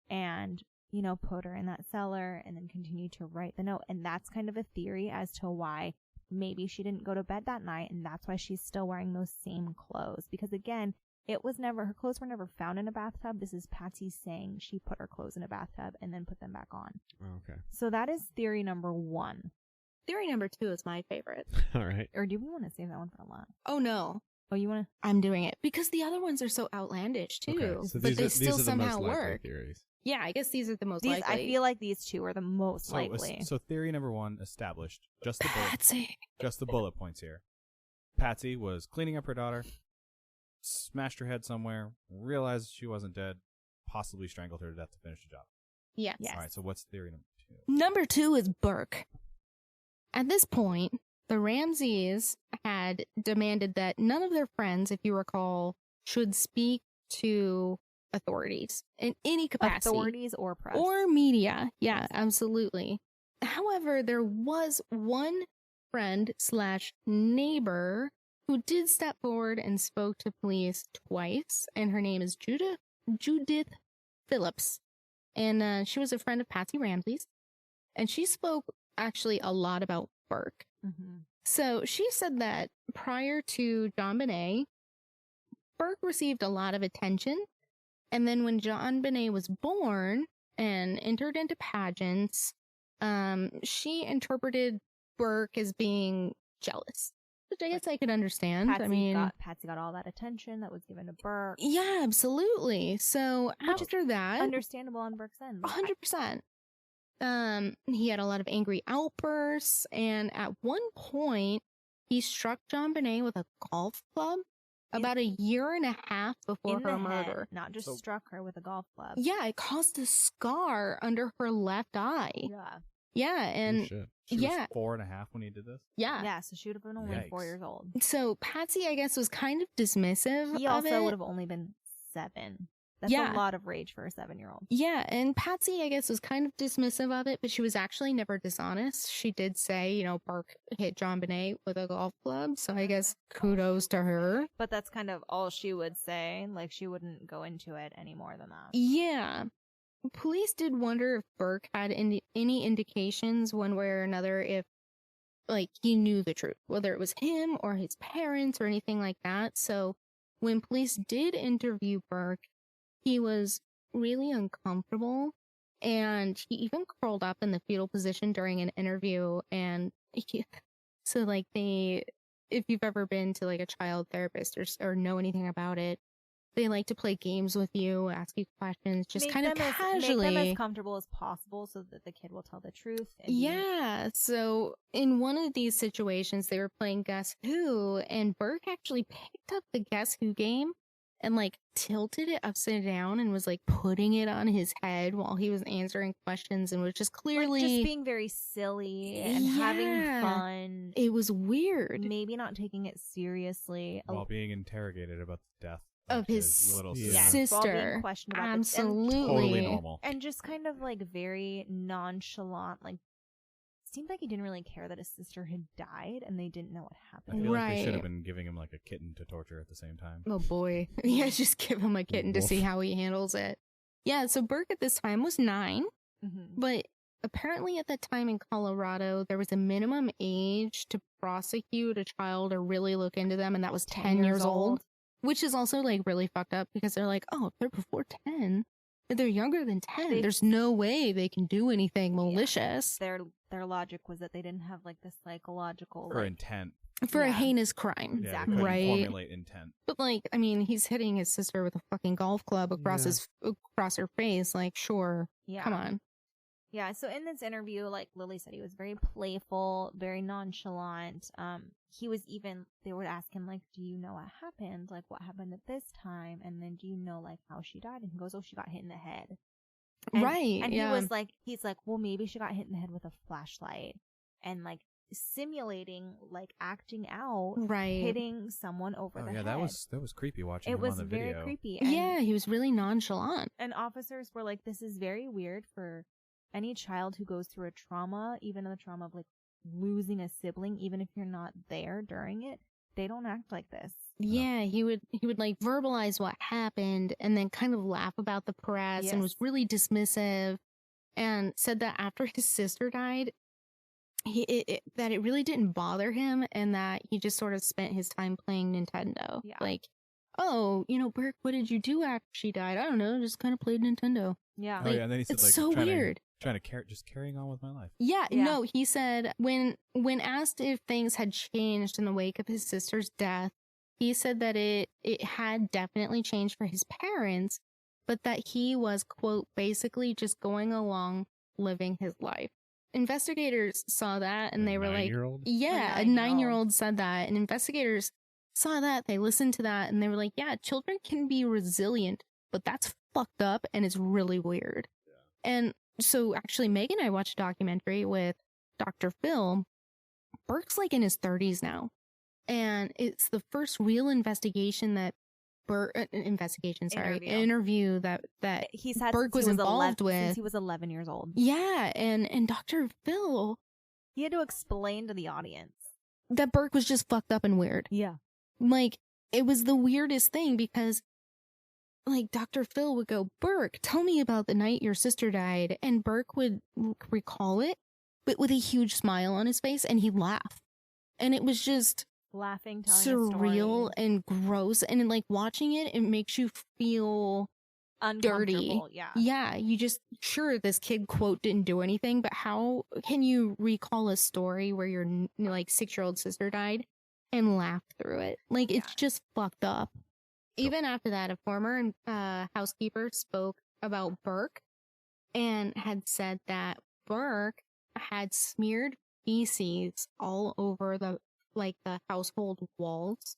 and you know, put her in that cellar and then continued to write the note. And that's kind of a theory as to why maybe she didn't go to bed that night, and that's why she's still wearing those same clothes. Because again, her clothes were never found in a bathtub. This is Patsy saying she put her clothes in a bathtub and then put them back on. Oh, okay. So that is theory number 1. Theory number 2 is my favorite. All right. Or do we want to save that one for last? Oh, no. Oh, you want to? I'm doing it. Because the other ones are so outlandish, too. Okay. So but they still these are somehow the most likely work. theories. Yeah, I guess these are the most likely. I feel like these two are the most likely. So theory number 1 established. Just Patsy. Just the bullet points here. Patsy was cleaning up her daughter, smashed her head somewhere, realized she wasn't dead, possibly strangled her to death to finish the job. Yes. All right, so what's theory number 2? Number 2 is Burke. At this point, the Ramseys had demanded that none of their friends, if you recall, should speak to authorities in any capacity. Authorities or press. Or media. Yeah, absolutely. However, there was one friend/neighbor who did step forward and spoke to police twice, and her name is Judith Phillips. And she was a friend of Patsy Ramsey's, and she spoke actually a lot about Burke. Mm-hmm. So she said that prior to JonBenét, Burke received a lot of attention, and then when JonBenét was born and entered into pageants, she interpreted Burke as being jealous, which I guess I could understand. Patsy got all that attention that was given to Burke. Yeah, absolutely. So after that, understandable on Burke's end. 100%. He had a lot of angry outbursts, and at one point, he struck JonBenét with a golf club about a year and a half before her murder. Not just struck her with a golf club. Yeah, it caused a scar under her left eye. Yeah. Yeah, and She was 4.5 when he did this? Yeah. Yeah, so she would have been only 4 years old. So Patsy, I guess, was kind of dismissive He of it. also would have only been 7. That's a lot of rage for a 7-year-old. Yeah, and Patsy, I guess, was kind of dismissive of it, but she was actually never dishonest. She did say, you know, Burke hit JonBenét with a golf club, so I guess kudos to her. But that's kind of all she would say. Like, she wouldn't go into it any more than that. Yeah. Police did wonder if Burke had any indications one way or another if, like, he knew the truth, whether it was him or his parents or anything like that. So when police did interview Burke, he was really uncomfortable, and he even curled up in the fetal position during an interview. And if you've ever been to like a child therapist or know anything about it, they like to play games with you, ask you questions, just kind of casually. Make them as comfortable as possible so that the kid will tell the truth. Yeah. So in one of these situations, they were playing Guess Who, and Burke actually picked up the Guess Who game and like tilted it upside down and was like putting it on his head while he was answering questions and was just clearly like, just being very silly and having fun. It was weird. Maybe not taking it seriously. While being interrogated about the death of his little sister. While being questioned about absolutely. Totally normal. And just kind of like very nonchalant, like seemed like he didn't really care that his sister had died and they didn't know what I happened. feel like they should have been giving him like a kitten to torture at the same time. Oh boy. Yeah, just give him a kitten to see how he handles it. Yeah, so Burke at this time was 9, but apparently at that time in Colorado, there was a minimum age to prosecute a child or really look into them, and that was 10 years old. Which is also like really fucked up because they're like, oh, if they're before 10, if they're younger than 10, there's no way they can do anything malicious. Their logic was that they didn't have like the psychological for intent. For a heinous crime. Exactly. Right. Formulate intent. But like, I mean, he's hitting his sister with a fucking golf club across her face. Like, sure. Yeah. Come on. Yeah, so in this interview, like Lily said, he was very playful, very nonchalant. He was even, they would ask him, like, do you know what happened? Like, what happened at this time? And then do you know, like, how she died? And he goes, oh, she got hit in the head. And, right. And he was like, he's like, well, maybe she got hit in the head with a flashlight. And, like, simulating, like, acting out, hitting someone over the head. That was creepy watching him on the video. It was very creepy. And, he was really nonchalant. And officers were like, this is very weird for any child who goes through a trauma, even the trauma of like losing a sibling, even if you're not there during it, they don't act like this. Yeah, he would like verbalize what happened and then kind of laugh about the press and was really dismissive and said that after his sister died, that it really didn't bother him and that he just sort of spent his time playing Nintendo. Yeah. Like, oh, Burke, what did you do after she died? I don't know, just kind of played Nintendo. Yeah. Like, and then he said, it's like, so weird. Just carrying on with my life. Yeah, no, he said when asked if things had changed in the wake of his sister's death, he said that it had definitely changed for his parents, but that he was, quote, basically just going along living his life. Investigators saw that and they were like, yeah, a 9-year-old said that. And investigators saw that, they listened to that, and they were like, yeah, children can be resilient, but that's fucked up and it's really weird. Yeah. And so actually, Megan and I watched a documentary with Dr. Phil. Burke's like in his 30s now. And it's the first real investigation that interview that he's had Burke was involved with since he was 11 years old. Yeah, and Dr. Phil, he had to explain to the audience that Burke was just fucked up and weird. Yeah. Like, it was the weirdest thing because like Dr. Phil would go, Burke, tell me about the night your sister died. And Burke would recall it, but with a huge smile on his face, and he'd laugh. And it was just laughing, telling surreal and gross. And like watching it, it makes you feel dirty. Yeah. You just, sure, this kid, quote, didn't do anything, but how can you recall a story where your like 6-year-old sister died and laugh through it? Like, it's just fucked up. Even after that, a former housekeeper spoke about Burke and had said that Burke had smeared feces all over the household walls.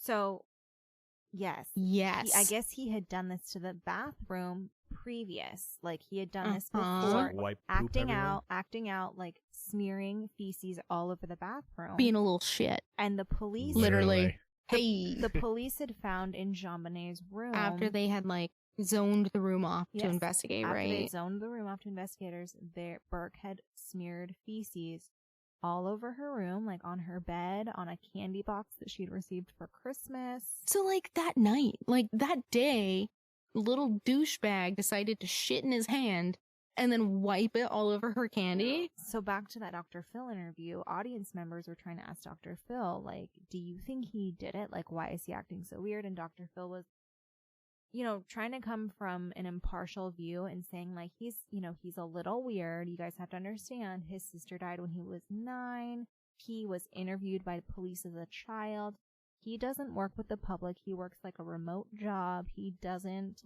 So, yes. Yes. I guess he had done this to the bathroom previous. Like, he had done this before. Acting out, like, smearing feces all over the bathroom. Being a little shit. And the police... Literally. Hey. The police had found in JonBenét's room... After they had, like, zoned the room off to investigate, after right? They zoned the room off to investigators. Burke had smeared feces all over her room, like on her bed, on a candy box that she'd received for Christmas. So, like, that night, like, that day, little douchebag decided to shit in his hand and then wipe it all over her candy. So back to that Dr. Phil interview, audience members were trying to ask Dr. Phil, like, do you think he did it? Like, why is he acting so weird? And Dr. Phil was, trying to come from an impartial view and saying, like, he's a little weird. You guys have to understand, his sister died when he was 9. He was interviewed by the police as a child. He doesn't work with the public. He works like a remote job. He doesn't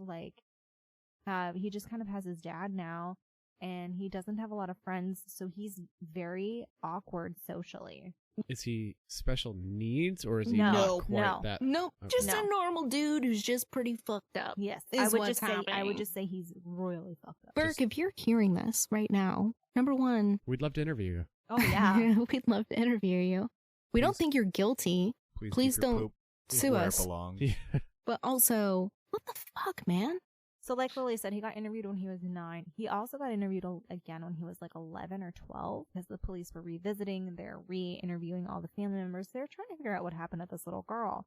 he just kind of has his dad now, and he doesn't have a lot of friends, so he's very awkward socially. Is he special needs, or is he No, not quite no. that? Nope, Okay. just a normal dude who's just pretty fucked up. Yes, Is I would what's happening. just say he's royally fucked up. Burke, if you're hearing this right now, number one, We'd love to interview you. Oh yeah. we'd love to interview you. We don't Please. think you're guilty, Please keep your don't poop sue where us. It belongs. Yeah. but also, what the fuck, man? So like Lily said, he got interviewed when he was 9. He also got interviewed again when he was like 11 or 12 because the police were revisiting. They're re-interviewing all the family members. They're trying to figure out what happened to this little girl.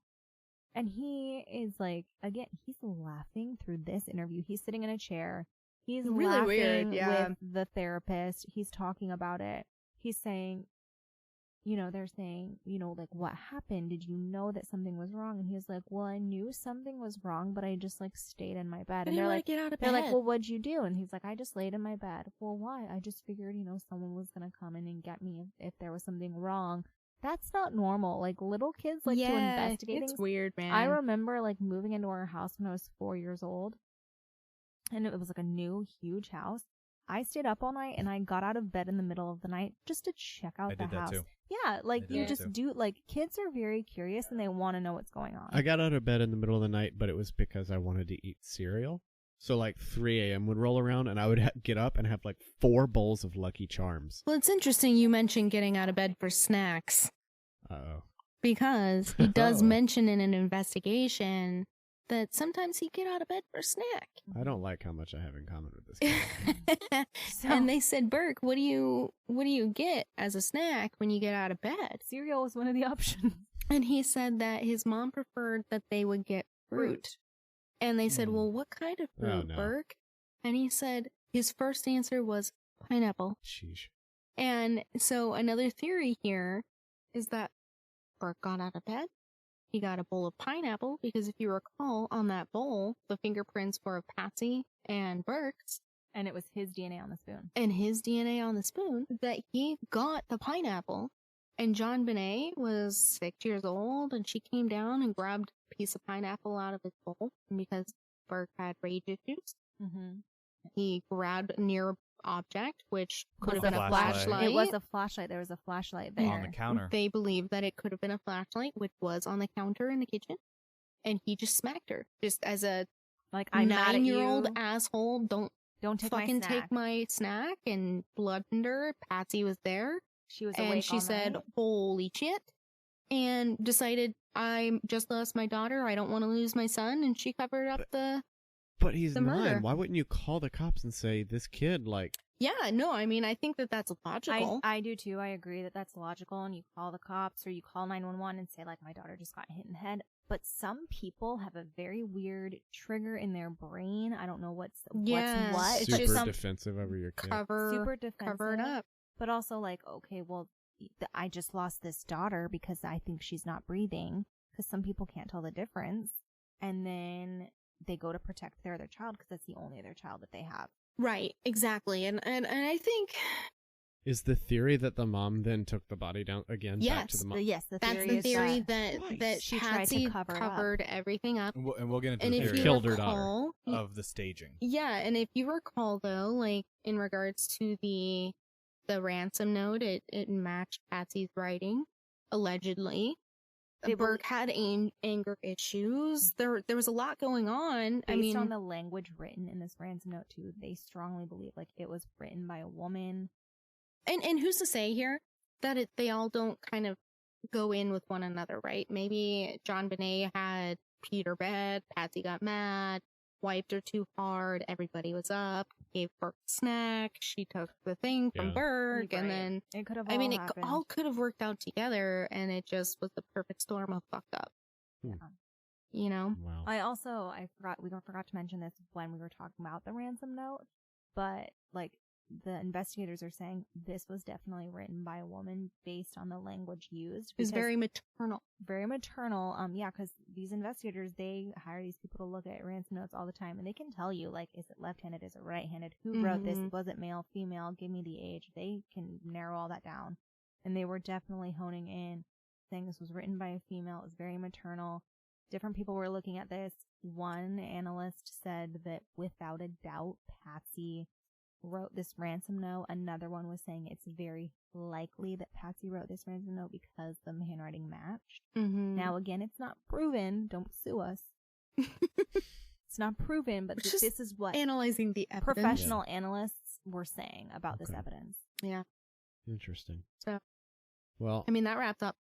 And he is like, again, he's laughing through this interview. He's sitting in a chair. He's Really laughing weird, yeah. with the therapist. He's talking about it. He's saying, they're saying, like, what happened? Did you know that something was wrong? And he was like, well, I knew something was wrong, but I just like stayed in my bed. And they're like, get out of they're bed. like, well, what'd you do? And he's like, I just laid in my bed. Well, why? I just figured, someone was going to come in and get me if there was something wrong. That's not normal. Like, little kids like to investigate it's things. weird, man. I remember like moving into our house when I was 4 years old, and it was like a new, huge house. I stayed up all night and I got out of bed in the middle of the night just to check out I the did that house. too. Yeah, like I did you that just too. do, like kids are very curious and they want to know what's going on. I got out of bed in the middle of the night, but it was because I wanted to eat cereal. So like 3 a.m. would roll around, and I would get up and have like 4 bowls of Lucky Charms. Well, it's interesting you mentioned getting out of bed for snacks Uh-oh. because he does Oh. mention in an investigation that sometimes he'd get out of bed for a snack. I don't like how much I have in common with this guy. And they said, Burke, what do you get as a snack when you get out of bed? Cereal was one of the options. And he said that his mom preferred that they would get fruit. And they said, well, what kind of fruit, Oh, no. Burke? And he said his first answer was pineapple. Sheesh. And so another theory here is that Burke got out of bed. He got a bowl of pineapple because if you recall, on that bowl, the fingerprints were of Patsy and Burke's. And it was his DNA on the spoon. And his DNA on the spoon, that he got the pineapple. And John Bonet was 6 years old, and she came down and grabbed a piece of pineapple out of his bowl. And because Burke had rage issues, Mm-hmm. he grabbed a near object, which could have Was been a a flashlight. flashlight. It was a flashlight. There was a flashlight there. On the counter. They believe that it could have been a flashlight, which was on the counter in the kitchen. And he just smacked her. Just as a Like, I'm mad at 9-year-old you. asshole, don't Don't fucking take my snack. take my snack, and bludgeoned her. Patsy was there. She was awake And she all said, night. holy shit, and decided, I just lost my daughter, I don't want to lose my son, and she covered up But he's The 9. murder. Why wouldn't you call the cops and say, this kid, like... yeah, no, I mean, I think that that's logical. I do too. I agree that that's logical, and you call the cops or you call 911 and say, like, my daughter just got hit in the head. But some people have a very weird trigger in their brain. I don't know what's Yes. what. It's Super just some defensive over your kid. super defensive. cover it up. But also, like, okay, well, I just lost this daughter because I think she's not breathing. Because some people can't tell the difference. And then they go to protect their other child because that's the only other child that they have. Right, exactly. And I think Is the theory that the mom then took the body down again back to Yes. the mom? Yes, the that's theory the is theory that that she tried to Patsy cover it up. covered everything up. And we'll get into And the if theory you Killed her daughter. recall, of the staging. yeah, and if you recall though, like in regards to the ransom note, it matched Patsy's writing, allegedly. They were- Burke had anger issues. There was a lot going on. Based on the language written in this ransom note too, they strongly believe like it was written by a woman. and who's to say here that they all don't kind of go in with one another, right? Maybe John Bonet had Peter bed, Patsy got mad, wiped her too hard, everybody was up, gave Burke a snack, she took the thing from Yeah. Burke, and Right. then It could have I all mean, it happened. all could have worked out together, and it just was the perfect storm of fucked up. Hmm. You know? Wow. I forgot to mention this when we were talking about the ransom note, but like the investigators are saying this was definitely written by a woman based on the language used. It was because- very maternal. very maternal. Yeah, because these investigators, they hire these people to look at ransom notes all the time, and they can tell you, like, is it left-handed, is it right-handed, who wrote this, Mhm. was it male, female, give me the age. They can narrow all that down. And they were definitely honing in, saying this was written by a female, it was very maternal. Different people were looking at this. One analyst said that without a doubt, Patsy wrote this ransom note. Another one was saying it's very likely that Patsy wrote this ransom note because the handwriting matched. Mm-hmm. Now, again, it's not proven. Don't sue us. It's not proven, but this is what analyzing the evidence. Professional analysts were saying about this evidence. Yeah. Interesting. So, well, I mean, that wrapped up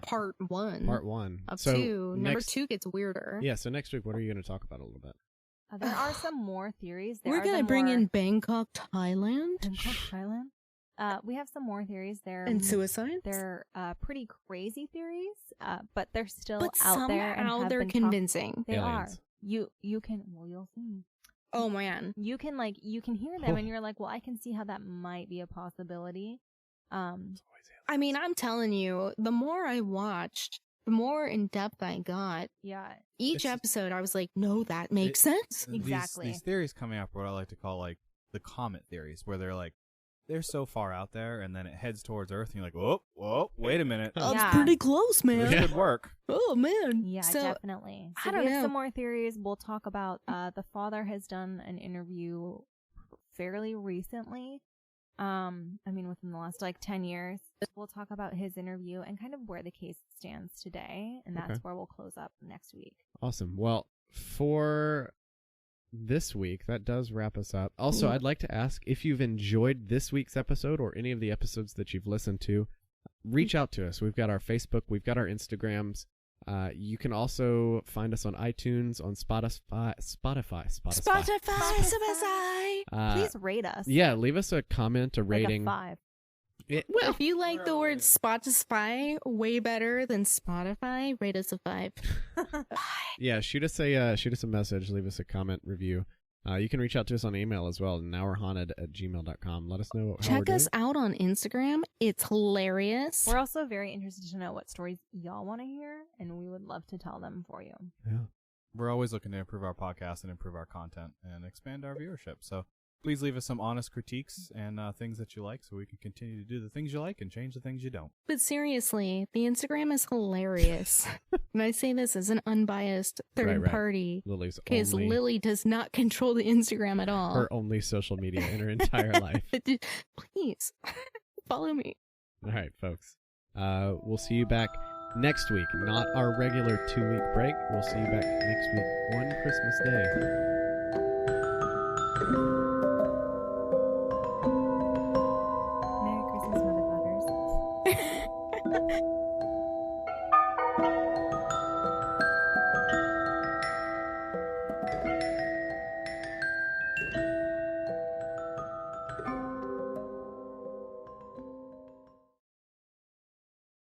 part one. Part one. Of so two. Number two gets weirder. Yeah, so next week, what are you going to talk about a little bit? There are some more theories. We're going to bring in Bangkok, Thailand. Bangkok, Thailand. We have some more theories there. And suicides. They're pretty crazy theories, but they're still out there. And somehow they're convincing. They Aliens. are. You can, well, you'll see. Oh, man. You can hear them and you're like, well, I can see how that might be a possibility. I mean, I'm telling you, the more I watched, the more in depth I got. Yeah. Each episode, I was like, no, that makes sense. Exactly. These theories coming up are what I like to call like the comet theories, where they're like, they're so far out there, and then it heads towards Earth, and you're like, whoa, wait a minute. That's pretty close, man. This could work. Oh, man. Yeah, so, definitely. So I don't we have know. some more theories. We'll talk about, the father has done an interview fairly recently. I mean, within the last, 10 years. We'll talk about his interview and kind of where the case stands today, and that's where we'll close up next week. Awesome. Well, for this week, that does wrap us up. Also, I'd like to ask if you've enjoyed this week's episode or any of the episodes that you've listened to, reach out to us. We've got our Facebook, we've got our Instagrams. You can also find us on iTunes, on Spotify. Please rate us. Yeah, leave us a comment, a rating. Like a 5. If you like the word Spotify way better than Spotify, rate us a 5. Yeah, shoot us a message, leave us a comment, review. You can reach out to us on email as well, nowwe'rehaunted@gmail.com. Let us know how we're Check doing. us out on Instagram. It's hilarious. We're also very interested to know what stories y'all want to hear, and we would love to tell them for you. Yeah. We're always looking to improve our podcast and improve our content and expand our viewership. So please leave us some honest critiques and things that you like so we can continue to do the things you like and change the things you don't. But seriously, the Instagram is hilarious. And I say this as an unbiased third party. Lily's because only, Lily does not control the Instagram at all. her only social media in her entire life. Please, follow me. All right, folks. We'll see you back next week. Not our regular 2-week break. We'll see you back next week, one Christmas day. Merry Christmas, motherfuckers.